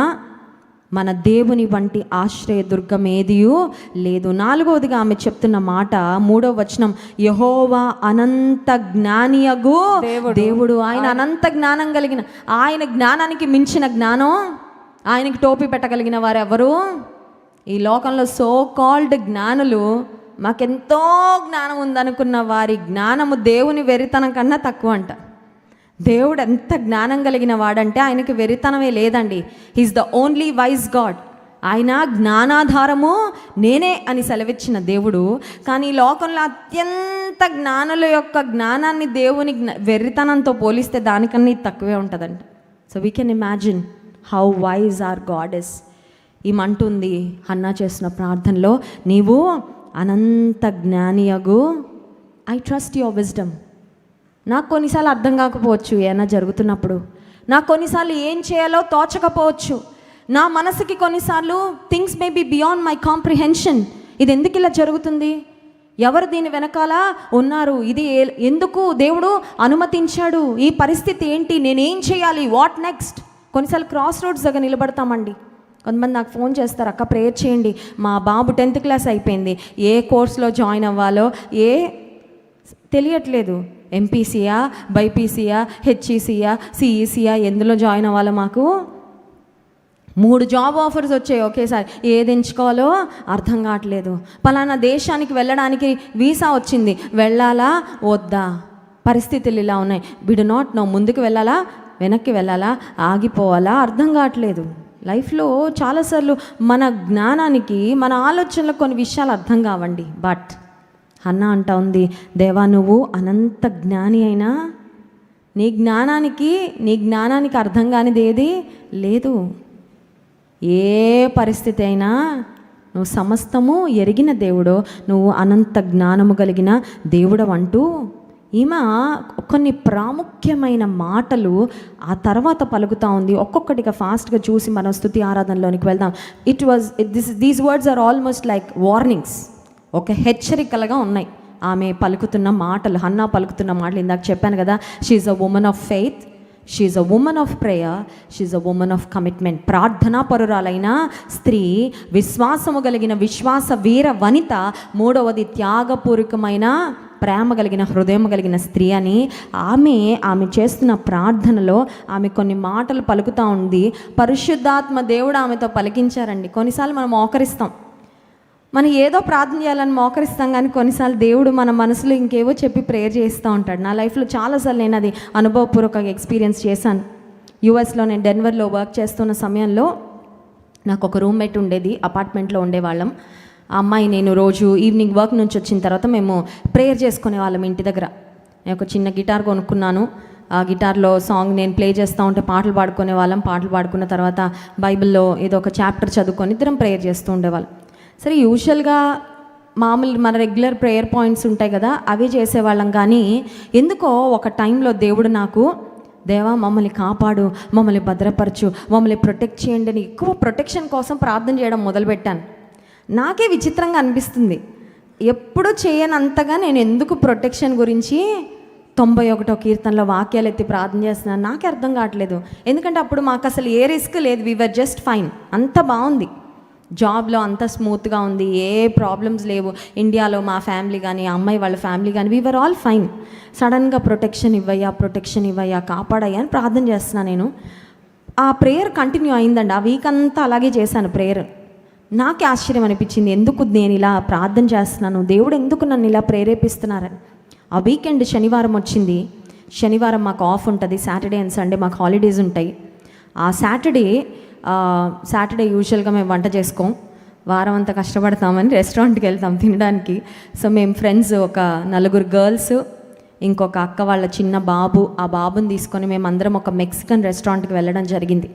మన దేవుని వంటి ఆశ్రయదుర్గం ఏదియూ లేదు. 4వదిగా ఆమె చెప్తున్న మాట 3వ వచనం, యెహోవా అనంత జ్ఞానియగు దేవుడు. ఆయన అనంత జ్ఞానం కలిగిన, ఆయన జ్ఞానానికి మించిన జ్ఞానం, ఆయనకి టోపీ పెట్టగలిగిన వారు ఎవరు? ఈ లోకంలో సో కాల్డ్ జ్ఞానులు, మాకెంతో జ్ఞానం ఉందనుకున్న వారి జ్ఞానము దేవుని వెరితనం కన్నా తక్కువ అంట. దేవుడు ఎంత జ్ఞానం కలిగిన వాడంటే ఆయనకి వెరితనమే లేదండి. He's the only wise God. ఆయన జ్ఞానాధారము నేనే అని సెలవిచ్చిన దేవుడు. కానీ ఈ లోకంలో అత్యంత జ్ఞానుల యొక్క జ్ఞానాన్ని దేవుని వెర్రితనంతో పోలిస్తే దానికన్నా ఇది తక్కువే ఉంటుందంట. So we can imagine how wise are God is. ఈమంటుంది హన్నా చేసిన ప్రార్థనలో, నీవు అనంత జ్ఞానియగు, ఐ ట్రస్ట్ యువర్ విజ్డమ్. నాకు కొన్నిసార్లు అర్థం కాకపోవచ్చు ఏమైనా జరుగుతున్నప్పుడు, నాకు కొన్నిసార్లు ఏం చేయాలో తోచకపోవచ్చు, నా మనసుకి కొన్నిసార్లు things may be beyond my comprehension. ఇది ఎందుకు ఇలా జరుగుతుంది, ఎవరు దీని వెనకాల ఉన్నారు, ఇది ఎందుకు దేవుడు అనుమతించాడు, ఈ పరిస్థితి ఏంటి, నేనేం చేయాలి, వాట్ నెక్స్ట్. కొన్నిసార్లు క్రాస్ రోడ్స్ దగ్గర నిలబడతామండి. కొంతమంది నాకు ఫోన్ చేస్తారు, అక్క ప్రేయర్ చేయండి, మా బాబు 10th క్లాస్ అయిపోయింది, ఏ కోర్స్లో జాయిన్ అవ్వాలో తెలియట్లేదు, ఎంపీసీయా, బైపీసీయా, హెచ్ఈసీయా, సిఈసీయా, ఎందులో జాయిన్ అవ్వాలో మాకు 3 జాబ్ ఆఫర్స్ వచ్చాయి ఒకేసారి, ఏది ఎంచుకోవాలో అర్థం కావట్లేదు. పలానా దేశానికి వెళ్ళడానికి వీసా వచ్చింది, వెళ్ళాలా వద్దా, పరిస్థితులు ఇలా ఉన్నాయి, వి డు నాట్ నో, ముందుకు వెళ్ళాలా వెనక్కి వెళ్ళాలా ఆగిపోవాలా అర్థం కావట్లేదు. లైఫ్లో చాలాసార్లు మన జ్ఞానానికి, మన ఆలోచనలకు కొన్ని విషయాలు అర్థం కావండి. బట్ హన్నా అంటా ఉంది, దేవా నువ్వు అనంత జ్ఞాని అయినా నీ జ్ఞానానికి అర్థం కానిది ఏది లేదు. ఏ పరిస్థితి అయినా నువ్వు సమస్తము ఎరిగిన దేవుడు, నువ్వు అనంత జ్ఞానము కలిగిన దేవుడు అంటూ ఈమె కొన్ని ప్రాముఖ్యమైన మాటలు ఆ తర్వాత పలుకుతూ ఉంది. ఒక్కొక్కటిగా ఫాస్ట్గా చూసి మనం స్తుతి ఆరాధనలోనికి వెళ్దాం. These words are almost like warnings, ఒక హెచ్చరికలుగా ఉన్నాయి ఆమె పలుకుతున్న మాటలు. హన్నా పలుకుతున్న మాటలు ఇందాక చెప్పాను కదా, she's a woman of faith, she's a woman of prayer, she's a woman of commitment. ప్రార్థనా పరురాలైన స్త్రీ, విశ్వాసము కలిగిన విశ్వాస వీర వనిత, 3వది త్యాగపూర్వకమైన ప్రేమ కలిగిన హృదయం కలిగిన స్త్రీ అని ఆమె చేస్తున్న ప్రార్థనలో ఆమె కొన్ని మాటలు పలుకుతూ ఉంది. పరిశుద్ధాత్మ దేవుడు ఆమెతో పలికించారండి. కొన్నిసార్లు మనం మోకరిస్తాం, మనం ఏదో ప్రార్థన చేయాలని మోకరిస్తాం, కానీ కొన్నిసార్లు దేవుడు మన మనసులో ఇంకేవో చెప్పి ప్రేయర్ చేస్తూ ఉంటాడు. నా లైఫ్లో చాలాసార్లు నేను అది అనుభవపూర్వకంగా ఎక్స్పీరియన్స్ చేశాను. యూఎస్లో నేను డెన్వర్లో వర్క్ చేస్తున్న సమయంలో నాకు ఒక రూమ్మేట్ ఉండేది, అపార్ట్మెంట్లో ఉండేవాళ్ళం. ఆ అమ్మాయి నేను రోజు ఈవినింగ్ వర్క్ నుంచి వచ్చిన తర్వాత మేము ప్రేయర్ చేసుకునే వాళ్ళం ఇంటి దగ్గర. నేను ఒక చిన్న గిటార్ కొనుక్కున్నాను. ఆ గిటార్లో సాంగ్ నేను ప్లే చేస్తూ ఉంటే పాటలు పాడుకునే వాళ్ళం. పాటలు పాడుకున్న తర్వాత బైబిల్లో ఏదో ఒక చాప్టర్ చదువుకొని ఇద్దరం ప్రేయర్ చేస్తూ ఉండేవాళ్ళం. సరే, యూజువల్గా మామూలు మన రెగ్యులర్ ప్రేయర్ పాయింట్స్ ఉంటాయి కదా, అవి చేసేవాళ్ళం. కానీ ఎందుకో ఒక టైంలో దేవుడు నాకు, దేవా మమ్మల్ని కాపాడు, మమ్మల్ని భద్రపరచు, మమ్మల్ని ప్రొటెక్ట్ చేయండి అని ఎక్కువ ప్రొటెక్షన్ కోసం ప్రార్థన చేయడం మొదలుపెట్టాను. నాకే విచిత్రంగా అనిపిస్తుంది, ఎప్పుడు చేయనంతగా నేను ఎందుకు ప్రొటెక్షన్ గురించి 91వ కీర్తనలో వాక్యాలు ఎత్తి ప్రార్థన చేస్తున్నాను నాకే అర్థం కావట్లేదు. ఎందుకంటే అప్పుడు మాకు అసలు ఏ రిస్క్ లేదు, వీఆర్ జస్ట్ ఫైన్, అంత బాగుంది, జాబ్లో అంత స్మూత్గా ఉంది, ఏ ప్రాబ్లమ్స్ లేవు. ఇండియాలో మా ఫ్యామిలీ కానీ అమ్మాయి వాళ్ళ ఫ్యామిలీ కానీ వీఆర్ ఆల్ ఫైన్. సడన్గా ప్రొటెక్షన్ ఇవ్వయ్యా, కాపాడయ్యా అని ప్రార్థన చేస్తున్నాను నేను. ఆ ప్రేయర్ కంటిన్యూ అయిందండి. ఆ వీక్ అంతా అలాగే చేశాను ప్రేయర్. నాకే ఆశ్చర్యం అనిపించింది, ఎందుకు నేను ఇలా ప్రార్థన చేస్తున్నాను, దేవుడు ఎందుకు నన్ను ఇలా ప్రేరేపిస్తున్నారని. ఆ వీకెండ్ శనివారం వచ్చింది. శనివారం మాకు ఆఫ్ ఉంటుంది, సాటర్డే అండ్ సండే మాకు హాలిడేస్ ఉంటాయి. ఆ సాటర్డే యూజువల్గా మేము వంట చేసుకోం, వారం అంతా కష్టపడతామని రెస్టారెంట్కి వెళ్తాం తినడానికి. సో మేము ఫ్రెండ్స్ ఒక 4 గర్ల్స్, ఇంకొక అక్క వాళ్ళ చిన్న బాబు, ఆ బాబుని తీసుకొని మేము అందరం ఒక మెక్సికన్ రెస్టారెంట్కి వెళ్ళడం జరిగింది.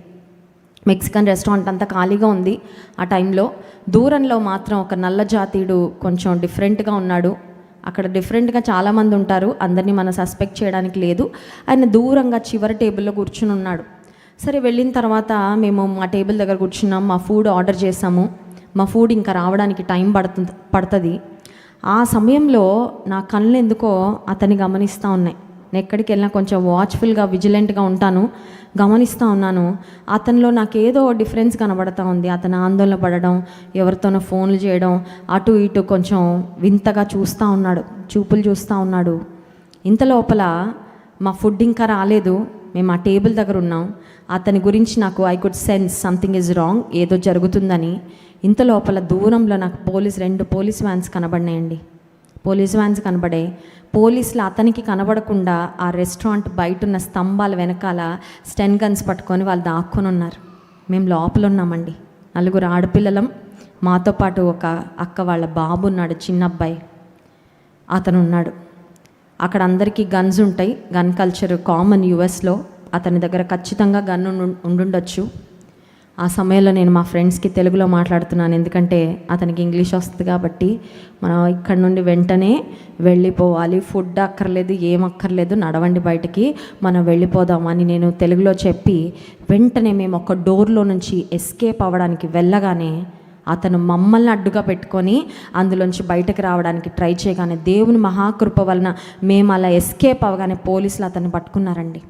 మెక్సికన్ రెస్టారెంట్ అంతా ఖాళీగా ఉంది ఆ టైంలో. దూరంలో మాత్రం ఒక నల్ల జాతీయుడు కొంచెం డిఫరెంట్గా ఉన్నాడు. అక్కడ డిఫరెంట్గా చాలామంది ఉంటారు, అందరినీ మనం సస్పెక్ట్ చేయడానికి లేదు. ఆయన దూరంగా చివరి టేబుల్లో కూర్చుని ఉన్నాడు. సరే, వెళ్ళిన తర్వాత మేము మా టేబుల్ దగ్గర కూర్చున్నాం, మా ఫుడ్ ఆర్డర్ చేసాము. మా ఫుడ్ ఇంకా రావడానికి టైం పడుతుంది. ఆ సమయంలో నా కళ్ళు ఎందుకో అతన్ని గమనిస్తూ ఉన్నాయి. నేను ఎక్కడికి వెళ్ళినా కొంచెం వాచ్ఫుల్గా విజిలెంట్గా ఉంటాను, గమనిస్తూ ఉన్నాను. అతనిలో నాకేదో డిఫరెన్స్ కనబడుతూ ఉంది. అతను ఆందోళన పడడం, ఎవరితోనో ఫోన్లు చేయడం, అటు ఇటు కొంచెం వింతగా చూస్తూ ఉన్నాడు, చూపులు చూస్తూ ఉన్నాడు. ఇంత లోపల మా ఫుడ్ ఇంకా రాలేదు, మేము ఆ టేబుల్ దగ్గర ఉన్నాం. అతని గురించి నాకు I could sense something is wrong, ఏదో జరుగుతుందని. ఇంత లోపల దూరంలో నాకు 2 పోలీస్ వ్యాన్స్ కనబడినాయండి. పోలీస్ వ్యాన్స్ కనబడాయి. పోలీసులు అతనికి కనబడకుండా ఆ రెస్టారెంట్ బయట ఉన్న స్తంభాల వెనకాల స్టెన్ గన్స్ పట్టుకొని వాళ్ళు దాక్కొని ఉన్నారు. మేము లోపల ఉన్నామండి, 4 ఆడపిల్లలం, మాతో పాటు ఒక అక్క వాళ్ళ బాబు ఉన్నాడు, చిన్న అబ్బాయి, అతను ఉన్నాడు. అక్కడ అందరికీ గన్స్ ఉంటాయి, గన్ కల్చర్ కామన్ యూఎస్లో. అతని దగ్గర ఖచ్చితంగా గన్ ఉండుండొచ్చు. ఆ సమయంలో నేను మా ఫ్రెండ్స్కి తెలుగులో మాట్లాడుతున్నాను, ఎందుకంటే అతనికి ఇంగ్లీష్ వస్తుంది కాబట్టి. మనం ఇక్కడ నుండి వెంటనే వెళ్ళిపోవాలి, ఫుడ్ అక్కర్లేదు, ఏమక్కర్లేదు, నడవండి బయటికి, మనం వెళ్ళిపోదామని నేను తెలుగులో చెప్పి వెంటనే మేము ఒక డోర్లో నుంచి ఎస్కేప్ అవ్వడానికి వెళ్ళగానే అతను మమ్మల్ని అడ్డుగా పెట్టుకొని అందులోంచి బయటకు రావడానికి ట్రై చేయగానే దేవుని మహాకృప వలన మేము అలా ఎస్కేప్ అవ్వగానే పోలీసులు అతన్ని పట్టుకున్నారండి.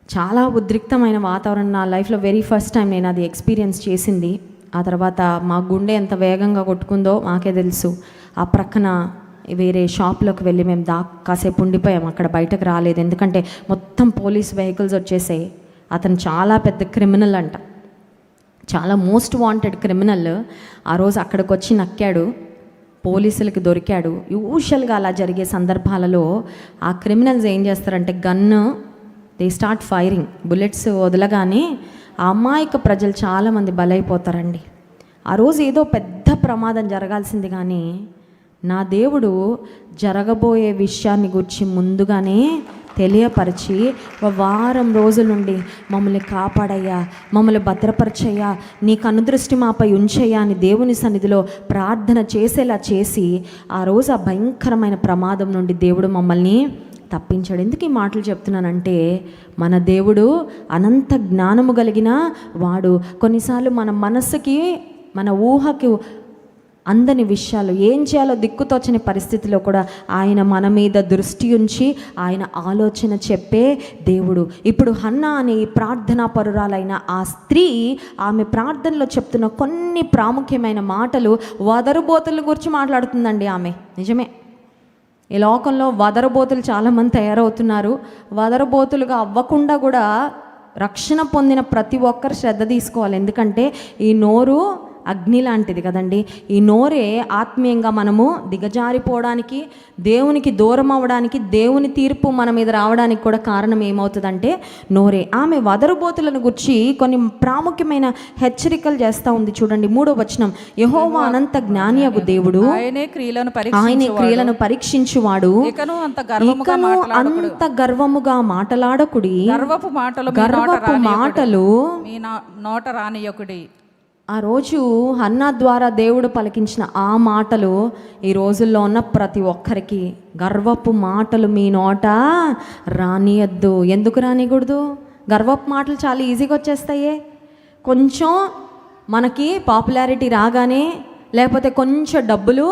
చాలా ఉద్రిక్తమైన వాతావరణం, నా లైఫ్లో వెరీ ఫస్ట్ టైం నేను అది ఎక్స్పీరియన్స్ చేసింది. ఆ తర్వాత మా గుండె ఎంత వేగంగా కొట్టుకుందో మాకే తెలుసు. ఆ ప్రక్కన వేరే షాప్లోకి వెళ్ళి మేము కాసేపు ఉండిపోయాం, అక్కడ బయటకు రాలేదు, ఎందుకంటే మొత్తం పోలీస్ వెహికల్స్ వచ్చేసాయి. అతను చాలా పెద్ద క్రిమినల్ అంట, చాలా మోస్ట్ వాంటెడ్ క్రిమినల్. ఆ రోజు అక్కడికి వచ్చి నక్కాడు, పోలీసులకి దొరికాడు. యూజువల్గా అలా జరిగే సందర్భాలలో ఆ క్రిమినల్స్ ఏం చేస్తారంటే దే స్టార్ట్ ఫైరింగ్, బుల్లెట్స్ వదలగానే ఆ అమాయక ప్రజలు చాలామంది బలైపోతారండి. ఆ రోజు ఏదో పెద్ద ప్రమాదం జరగాల్సింది, కానీ నా దేవుడు జరగబోయే విషయాన్ని గురించి ముందుగానే తెలియపరిచి వారం రోజుల నుండి మమ్మల్ని కాపాడయ్యా, మమ్మల్ని భద్రపరచయ్యా, నీ కనుదృష్టి మాపై ఉంచయ్యా అని దేవుని సన్నిధిలో ప్రార్థన చేసేలా చేసి ఆ రోజు ఆ భయంకరమైన ప్రమాదం నుండి దేవుడు మమ్మల్ని తప్పించాడు. ఎందుకు ఈ మాటలు చెప్తున్నానంటే, మన దేవుడు అనంత జ్ఞానము కలిగిన వాడు. కొన్నిసార్లు మన మనసుకి, మన ఊహకు అందని విషయాలు, ఏం చేయాలో దిక్కుతోచని పరిస్థితిలో కూడా ఆయన మన మీద దృష్టి ఉంచి ఆయన ఆలోచన చెప్పే దేవుడు. ఇప్పుడు హన్నా అనే ఈ ప్రార్థనా పరురాలైన ఆ స్త్రీ ఆమె ప్రార్థనలో చెప్తున్న కొన్ని ప్రాముఖ్యమైన మాటలు వదరుబోతుల గురించి మాట్లాడుతుందండి ఆమె. నిజమే, ఈ లోకంలో వదరబోతులు చాలామంది తయారవుతున్నారు. వదరబోతులుగా అవ్వకుండా కూడా రక్షణ పొందిన ప్రతి ఒక్కరు శ్రద్ధ తీసుకోవాలి. ఎందుకంటే ఈ నోరు అగ్ని లాంటిది కదండి. ఈ నోరే ఆత్మీయంగా మనము దిగజారిపోవడానికి, దేవునికి దూరం అవ్వడానికి, దేవుని తీర్పు మన మీద రావడానికి కూడా కారణం ఏమవుతుందంటే నోరే. ఆమె వదరుబోతులను గురించి కొన్ని ప్రాముఖ్యమైన హెచ్చరికలు చేస్తూ ఉంది. చూడండి 3వ వచనం, యెహోవా అనంత జ్ఞానియగు దేవుడు, ఆయనే క్రియలను పరీక్షించువాడు, ఇకను అంత గర్వముగా మాటలాడకుడి, గర్వపు మాటలు మీ నోట రానియకుడి. ఆ రోజు హన్నా ద్వారా దేవుడు పలికించిన ఆ మాటలు ఈ రోజుల్లో ఉన్న ప్రతి ఒక్కరికి, గర్వపు మాటలు మీ నోట రానియద్దు. ఎందుకు రానియకూడదు? గర్వపు మాటలు చాలా ఈజీగా వచ్చేస్తాయే. కొంచెం మనకి పాపులారిటీ రాగానే, లేకపోతే కొంచెం డబ్బులు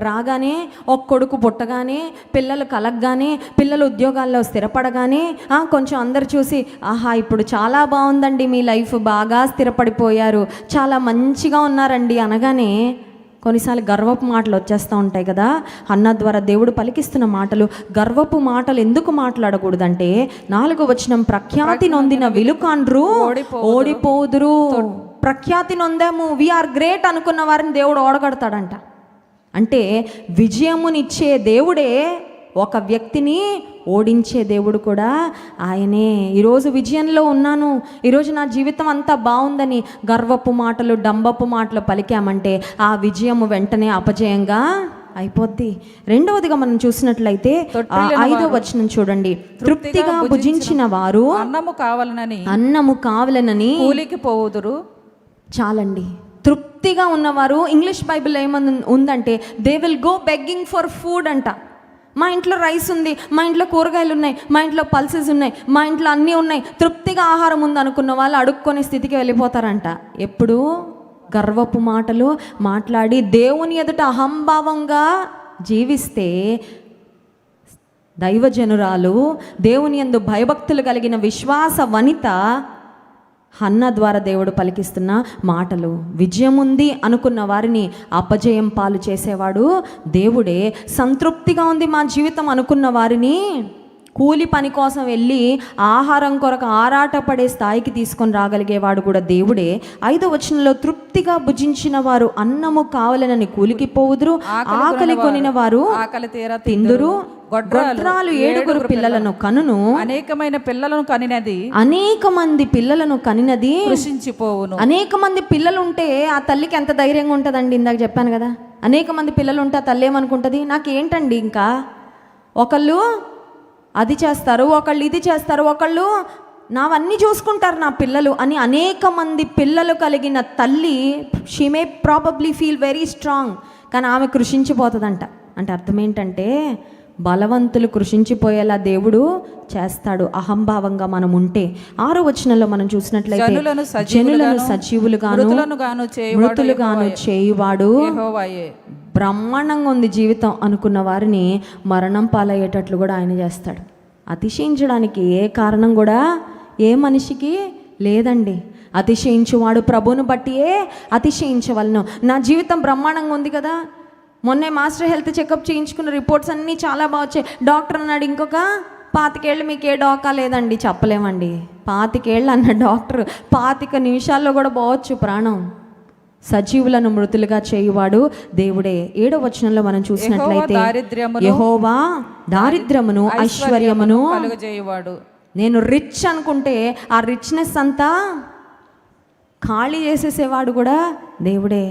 రాగానే, ఒక కొడుకు పుట్టగానే, పిల్లలు కలగగానే, పిల్లలు ఉద్యోగాల్లో స్థిరపడగానే, కొంచెం అందరు చూసి ఆహా ఇప్పుడు చాలా బాగుందండి మీ లైఫ్, బాగా స్థిరపడిపోయారు, చాలా మంచిగా ఉన్నారండి అనగానే కొన్నిసార్లు గర్వపు మాటలు వచ్చేస్తూ ఉంటాయి కదా. అన్న ద్వారా దేవుడు పలికిస్తున్న మాటలు, గర్వపు మాటలు ఎందుకు మాట్లాడకూడదంటే 4వ వచనం, ప్రఖ్యాతి నొందిన విలుకాండ్రు ఓడిపోదురు. ప్రఖ్యాతి నొందాము, వీఆర్ గ్రేట్ అనుకున్న వారిని దేవుడు ఓడగడతాడంట. అంటే విజయమునిచ్చే దేవుడే ఒక వ్యక్తిని ఓడించే దేవుడు కూడా ఆయనే. ఈరోజు విజయంలో ఉన్నాను, ఈరోజు నా జీవితం అంతా బాగుందని గర్వపు మాటలు, డంబపు మాటలు పలికామంటే ఆ విజయము వెంటనే అపజయంగా అయిపోద్ది. రెండవదిగా మనం చూసినట్లయితే 5వ వచనం చూడండి, తృప్తిగా భుజించిన వారు అన్నము కావాలనని కూలికి పోవుదురు. చాలండి. తృప్తిగా ఉన్నవారు, ఇంగ్లీష్ బైబిల్ ఏమని ఉందంటే they will go begging for food అంట. మా ఇంట్లో రైస్ ఉంది, మా ఇంట్లో కూరగాయలు ఉన్నాయి, మా ఇంట్లో పల్సెస్ ఉన్నాయి, మా ఇంట్లో అన్నీ ఉన్నాయి, తృప్తిగా ఆహారం ఉంది అనుకున్న వాళ్ళు అడుక్కునే స్థితికి వెళ్ళిపోతారంట. ఎప్పుడు గర్వపు మాటలు మాట్లాడి దేవుని ఎదుట అహంభావంగా జీవిస్తే, దైవజనురాలు, దేవుని యందు భయభక్తులు కలిగిన విశ్వాస వనిత హన్నా ద్వారా దేవుడు పలికిస్తున్న మాటలు, విజయం ఉంది అనుకున్న వారిని అపజయం పాలు చేసేవాడు దేవుడే. సంతృప్తిగా ఉంది మా జీవితం అనుకున్న వారిని కూలి పని కోసం వెళ్ళి ఆహారం కొరకు ఆరాటపడే స్థాయికి తీసుకొని రాగలిగేవాడు కూడా దేవుడే. 5వ వచనంలో, తృప్తిగా భుజించిన వారు అన్నము కావాలనని కూలికి పోవుదురు, ఆకలి కొనిన వారు తిందురు. గొడ్రాలు 7 పిల్లలను కనును, అనేకమైన పిల్లలను కనినది, అనేక మంది పిల్లలను కనినది కృషించిపోవును. అనేక మంది పిల్లలు ఉంటే ఆ తల్లికి ఎంత ధైర్యంగా ఉంటుందండి. ఇందాక చెప్పాను కదా, అనేక మంది పిల్లలు ఉంటే ఆ తల్లి ఏమనుకుంటుంది, నాకేంటండి ఇంకా, ఒకళ్ళు అది చేస్తారు, ఒకళ్ళు ఇది చేస్తారు, ఒకళ్ళు నావన్నీ చూసుకుంటారు నా పిల్లలు అని అనేక మంది పిల్లలు కలిగిన తల్లి, she may probably feel very strong, కానీ ఆమె కృషించిపోతుందంట. అంటే అర్థం ఏంటంటే బలవంతులు కృషించిపోయేలా దేవుడు చేస్తాడు అహంభావంగా మనం ఉంటే. 6వ వచనంలో మనం చూసినట్లయితే, జనులను సజీవులుగాను మృతులుగాను చేయువాడు. బ్రహ్మాండంగా ఉంది జీవితం అనుకున్న వారిని మరణం పాలయ్యేటట్లు కూడా ఆయన చేస్తాడు. అతిశయించడానికి ఏ కారణం కూడా ఏ మనిషికి లేదండి. అతిశయించువాడు ప్రభువును బట్టియే అతిశయించవలను. నా జీవితం బ్రహ్మాండంగా ఉంది కదా, మొన్నే మాస్టర్ హెల్త్ చెకప్ చేయించుకున్న రిపోర్ట్స్ అన్నీ చాలా బాగా వచ్చాయి. డాక్టర్ అన్నాడు ఇంకొక 25 ఏళ్ళు మీకు ఏ డోకా లేదండి. చెప్పలేమండి, 25 ఏళ్ళు అన్న డాక్టర్ 25 నిమిషాల్లో కూడా పోవచ్చు ప్రాణం. సజీవులను మృతులుగా చేయువాడు దేవుడే. 7వ వచనంలో మనం చూసినట్లయితే, యెహోవా దారిద్ర్యమును ఐశ్వర్యమును కలుగజేయువాడు. నేను రిచ్ అనుకుంటే ఆ రిచ్నెస్ అంతా ఖాళీ చేసేసేవాడు కూడా దేవుడే.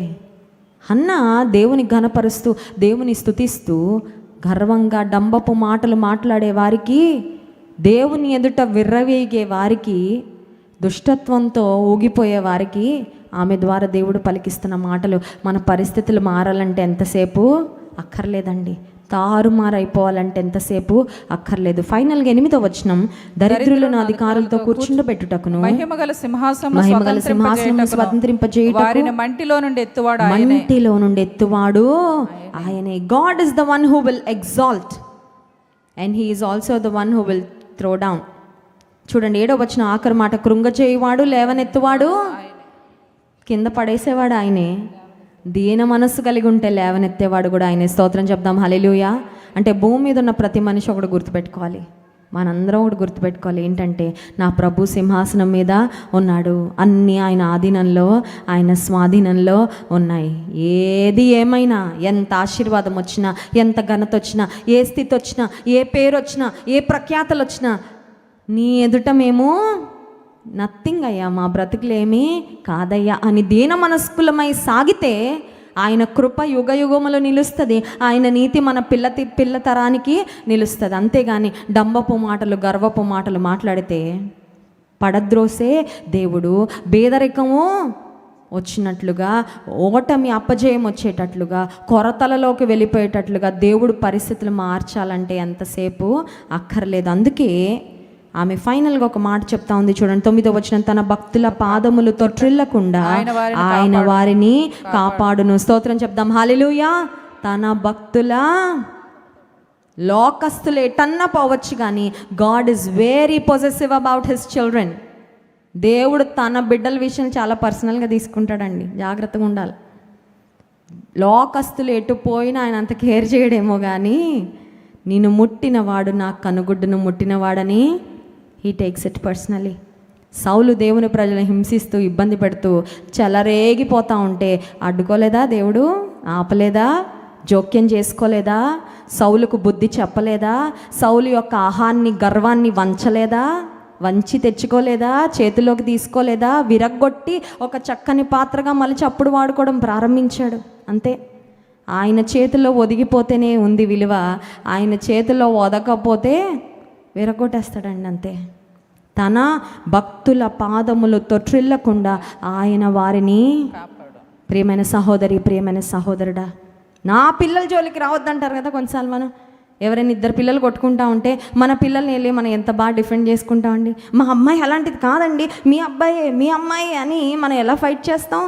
హన్నా దేవుని ఘనపరుస్తూ, దేవుని స్తుతిస్తూ, గర్వంగా డంబపు మాటలు మాట్లాడే వారికి, దేవుని ఎదుట విర్రవేగే వారికి, దుష్టత్వంతో ఊగిపోయే వారికి ఆమె ద్వారా దేవుడు పలికిస్తున్న మాటలు. మన పరిస్థితులు మారాలంటే ఎంతసేపు అక్కర్లేదండి, తారుమారైపోవాలంటే ఎంతసేపు అక్కర్లేదు. ఫైనల్గా 8వ వచనం, దరిద్రులను అధికారులతో కూర్చుండబెట్టుటకును మహిమగల సింహాసనం స్వతంత్రింపజేయుటకు వారిని మంటిలో నుండి ఎత్తువాడు ఆయనే. God is the one who will exalt and he is also the one who will throw down. చూడండి 7వ వచనం ఆఖరి మాట, కృంగచేయువాడు లేవనెత్తువాడు, కింద పడేసేవాడు ఆయనే. దీన మనస్సు కలిగి ఉంటే లేవనెత్తేవాడు కూడా ఆయనే. స్తోత్రం చెప్దాం, హల్లెలూయా. అంటే భూమి మీద ఉన్న ప్రతి మనిషి ఒకటి గుర్తుపెట్టుకోవాలి, మనందరం ఒకటి గుర్తుపెట్టుకోవాలి, ఏంటంటే నా ప్రభు సింహాసనం మీద ఉన్నాడు, అన్నీ ఆయన ఆధీనంలో, ఆయన స్వాధీనంలో ఉన్నాయి. ఏది ఏమైనా, ఎంత ఆశీర్వాదం వచ్చినా, ఎంత ఘనత వచ్చినా, ఏ స్థితి వచ్చినా, ఏ పేరు వచ్చినా, ఏ ప్రఖ్యాతలు వచ్చినా, నీ ఎదుట మేము నథింగ్ అయ్యా, మా బ్రతుకులేమీ కాదయ్యా అని దీన మనస్కులమై సాగితే ఆయన కృప యుగ యుగములు నిలుస్తుంది. ఆయన నీతి మన పిల్ల తరానికి నిలుస్తుంది. అంతేగాని డంబపు మాటలు, గర్వపు మాటలు మాట్లాడితే పడద్రోసే దేవుడు పేదరికము వచ్చినట్లుగా, ఓటమి అపజయం వచ్చేటట్లుగా, కొరతలలోకి వెళ్ళిపోయేటట్లుగా దేవుడు పరిస్థితులు మార్చాలంటే ఎంతసేపు అక్కర్లేదు. అందుకే ఆమె ఫైనల్గా ఒక మాట చెప్తా ఉంది, చూడండి 9వ వచనం, తన భక్తుల పాదములు తొట్రిల్లకుండా ఆయన వారిని కాపాడును. స్తోత్రం చెప్దాం, హల్లెలూయా. తన భక్తుల, లోకస్తులు ఎటన్నా పోవచ్చు కానీ God is very possessive about his children. దేవుడు తన బిడ్డల విషయం చాలా పర్సనల్గా తీసుకుంటాడండి, జాగ్రత్తగా ఉండాలి. లోకస్తులు ఎటు పోయినా ఆయన అంత కేర్ చేయడేమో కానీ నిన్ను ముట్టినవాడు నా కనుగుడ్డును ముట్టినవాడని హీ టేక్స్ ఇట్ పర్సనలీ. సౌలు దేవుని ప్రజలను హింసిస్తూ ఇబ్బంది పెడుతూ చెలరేగిపోతూ ఉంటే అడ్డుకోలేదా దేవుడు? ఆపలేదా? జోక్యం చేసుకోలేదా? సౌలుకు బుద్ధి చెప్పలేదా? సౌలు యొక్క ఆహాన్ని, గర్వాన్ని వంచి తెచ్చుకోలేదా? చేతిలోకి తీసుకోలేదా? విరగ్గొట్టి ఒక చక్కని పాత్రగా మలిచి అప్పుడు వాడుకోవడం ప్రారంభించాడు. అంతే. ఆయన చేతిలో ఒదిగిపోతేనే ఉంది విలువ, ఆయన చేతిలో ఒదకపోతే విరగొట్టేస్తాడండి. అంతే. తన భక్తుల పాదములు తొట్రిల్లకుండా ఆయన వారిని, ప్రియమైన సహోదరి, ప్రియమైన సహోదరుడా, నా పిల్లల జోలికి రావద్దంటారు కదా కొన్నిసార్లు. మనం ఎవరైనా ఇద్దరు పిల్లలు కొట్టుకుంటా ఉంటే మన పిల్లల్ని వెళ్ళి మనం ఎంత బాగా డిఫెండ్ చేసుకుంటామండి. మా అమ్మాయి అలాంటిది కాదండి, మీ అబ్బాయే, మీ అమ్మాయి అని మనం ఎలా ఫైట్ చేస్తాం?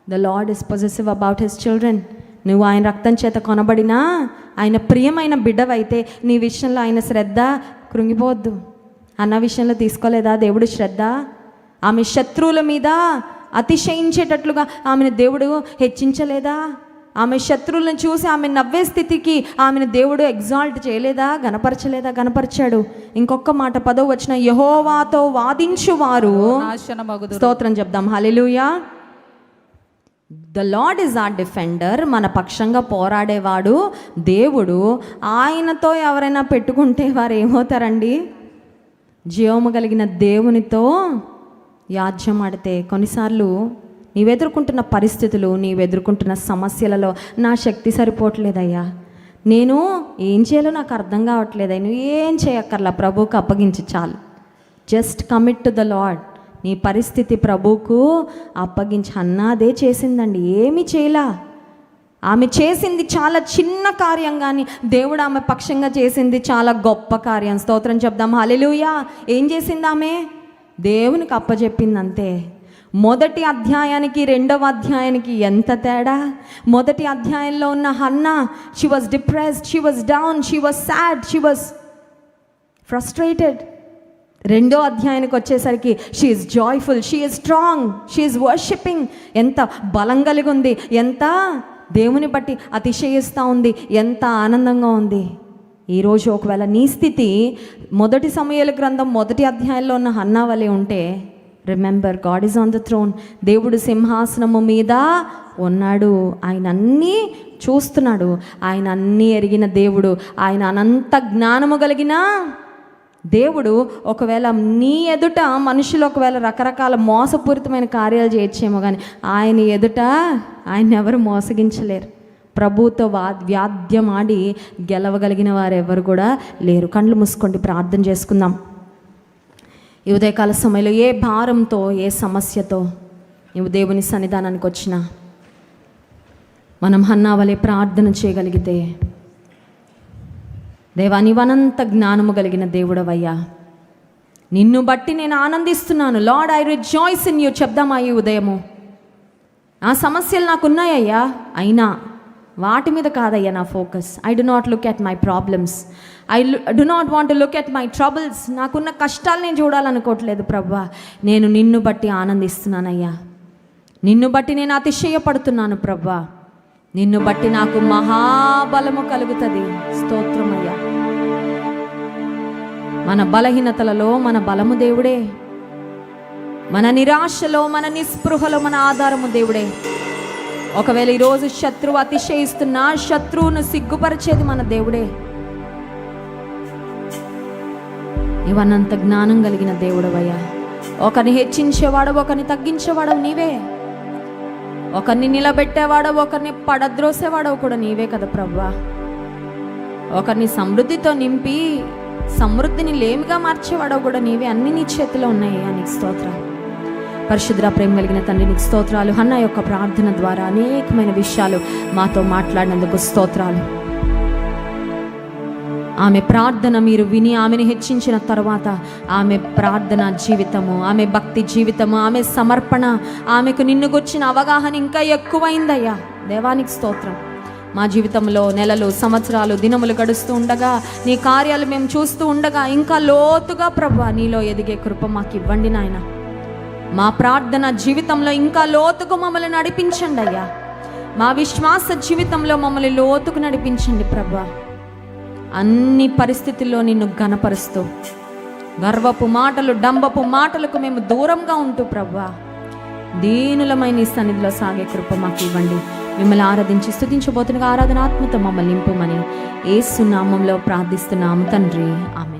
The lord is possessive about his children. నువ్వు ఆయన రక్తం చేత కొనబడినా, ఆయన ప్రియమైన బిడ్డవైతే నీ విషయంలో ఆయన శ్రద్ధ కృంగిపోవద్దు. అన్న విషయంలో తీసుకోలేదా దేవుడు శ్రద్ధ? ఆమె శత్రువుల మీద అతిశయించేటట్లుగా ఆమెను దేవుడు హెచ్చించలేదా? ఆమె శత్రువులను చూసి ఆమె నవ్వే స్థితికి ఆమెను దేవుడు ఎగ్జాల్ట్ చేయలేదా? గణపరచలేదా? గణపరిచాడు. ఇంకొక మాట 10వ వచనం, యెహోవాతో వాదించువారు నాశనమగుదురు. స్తోత్రం చెప్దాం, హల్లెలూయా. The Lord is our defender. మన పక్షంగా పోరాడేవాడు దేవుడు. ఆయనతో ఎవరైనా పెట్టుకుంటే వారు ఏమవుతారండి? జీవము కలిగిన దేవునితో యాజ్యం ఆడితే. కొన్నిసార్లు నీవెదుర్కొంటున్న పరిస్థితులు, నీవెదుర్కొంటున్న సమస్యలలో నా శక్తి సరిపోవట్లేదయ్యా, నేను ఏం చేయాలో నాకు అర్థం కావట్లేదయ్యా, నువ్వు ఏం చేయక్కర్లా, ప్రభువుకు అప్పగించి చాలు. Just commit to the lord. నీ పరిస్థితి ప్రభువుకు అప్పగించి. అన్నాదే చేసిందండి, ఏమీ చేయలా. ఆమె చేసింది చాలా చిన్న కార్యం, కానీ దేవుడు ఆమె పక్షంగా చేసింది చాలా గొప్ప కార్యం. స్తోత్రం చెప్దాం, హల్లెలూయా. ఏం చేసింది ఆమె? దేవునికి అప్పచెప్పింది, అంతే. మొదటి అధ్యాయానికి 2వ అధ్యాయానికి ఎంత తేడా! మొదటి అధ్యాయంలో ఉన్న Hannah, she was depressed, she was down, she was sad, she was frustrated. 2వ అధ్యాయానికి వచ్చేసరికి she is joyful, she is strong, she is worshipping. ఎంత బలం కలిగి ఉంది, ఎంత దేవుని బట్టి అతిశయిస్తూ ఉంది, ఎంత ఆనందంగా ఉంది. ఈరోజు ఒకవేళ నీ స్థితి మొదటి సమూయేలు గ్రంథం 1వ అధ్యాయంలో ఉన్న హన్నా వలె ఉంటే, remember, God is on the throne. దేవుడు సింహాసనము మీద ఉన్నాడు. ఆయన అన్నీ చూస్తున్నాడు. ఆయన అన్నీ ఎరిగిన దేవుడు. ఆయన అనంత జ్ఞానము కలిగిన దేవుడు. ఒకవేళ నీ ఎదుట మనుషులు ఒకవేళ రకరకాల మోసపూరితమైన కార్యాలు చేయొచ్చేమో, కానీ ఆయన ఎదుట ఆయన ఎవరు మోసగించలేరు. ప్రభుతో వ్యాధ్యమాడి గెలవగలిగిన వారు ఎవరు కూడా లేరు. కళ్ళు మూసుకోండి, ప్రార్థన చేసుకుందాం. ఈ ఉదయకాల సమయంలో ఏ భారంతో, ఏ సమస్యతో నువ్వు దేవుని సన్నిధానానికి వచ్చినా, మనం హన్నా వలె ప్రార్థన చేయగలిగితే, దేవా నీవనంత జ్ఞానము కలిగిన దేవుడవయ్యా, నిన్ను బట్టి నేను ఆనందిస్తున్నాను. Lord, I rejoice in you చెప్దామా ఈ ఉదయము? నా సమస్యలు నాకున్నాయ్యా, అయినా వాటి మీద కాదయ్యా నా focus. I do not look at my problems, I do not want to look at my troubles. నాకున్న కష్టాలు నేను చూడాలనుకోవట్లేదు ప్రభువా. నేను నిన్ను బట్టి ఆనందిస్తున్నానయ్యా, నిన్ను బట్టి నేను అతిశయపడుతున్నాను ప్రభువా. నిన్ను బట్టి నాకు మహాబలము కలుగుతుంది. స్తోత్రమయ్యా. మన బలహీనతలలో మన బలము దేవుడే, మన నిరాశలో మన నిస్పృహలో మన ఆధారము దేవుడే. ఒకవేళ ఈరోజు శత్రువు అతిశయిస్తున్నా శత్రువును సిగ్గుపరిచేది మన దేవుడే. ఇవన్నంత జ్ఞానం కలిగిన దేవుడవయ్యా. ఒకరిని హెచ్చించేవాడవు, ఒకరిని తగ్గించేవాడవు నీవే. ఒకరిని నిలబెట్టేవాడవు, ఒకరిని పడద్రోసేవాడవు కూడా నీవే కదా ప్రభువా. ఒకరిని సమృద్ధితో నింపి సమృద్ధిని లేమిగా మార్చేవాడవు కూడా నీవే. అన్ని నీ చేతిలో ఉన్నాయి. నీకు స్తోత్రాలు. పరిశుద్ధ ప్రేమ కలిగిన తండ్రి నీకు స్తోత్రాలు. హన్న యొక్క ప్రార్థన ద్వారా అనేకమైన విషయాలు మాతో మాట్లాడినందుకు స్తోత్రాలు. ఆమె ప్రార్థన మీరు విని ఆమెను హెచ్చించిన తర్వాత ఆమె ప్రార్థన జీవితము, ఆమె భక్తి జీవితము, ఆమె సమర్పణ, ఆమెకు నిన్ను గుర్చిన అవగాహన ఇంకా ఎక్కువైందయ్యా. దేవానికి స్తోత్రం. మా జీవితంలో నెలలు, సంవత్సరాలు, దినములు గడుస్తూ ఉండగా నీ కార్యాలు మేము చూస్తూ ఉండగా ఇంకా లోతుగా ప్రభువా నీలో ఎదిగే కృప మాకు ఇవ్వండి నాయన. మా ప్రార్థన జీవితంలో ఇంకా లోతుకు మమ్మల్ని నడిపించండి అయ్యా. మా విశ్వాస జీవితంలో మమ్మల్ని లోతుకు నడిపించండి ప్రభువా. అన్ని పరిస్థితుల్లో నిన్ను ఘనపరుస్తూ, గర్వపు మాటలు, డంబపు మాటలకు మేము దూరంగా ఉంటూ ప్రభువా దీనులమైన నీ సన్నిధిలో సాగే కృప మాకు ఇవ్వండి. మిమ్మల్ని ఆరాధించి స్తుతించబోతున్న ఆరాధన ఆత్మతో మమ్మల్ని నింపుమని యేసు నామములో ప్రార్థిస్తున్నాము తండ్రి. ఆమేన్.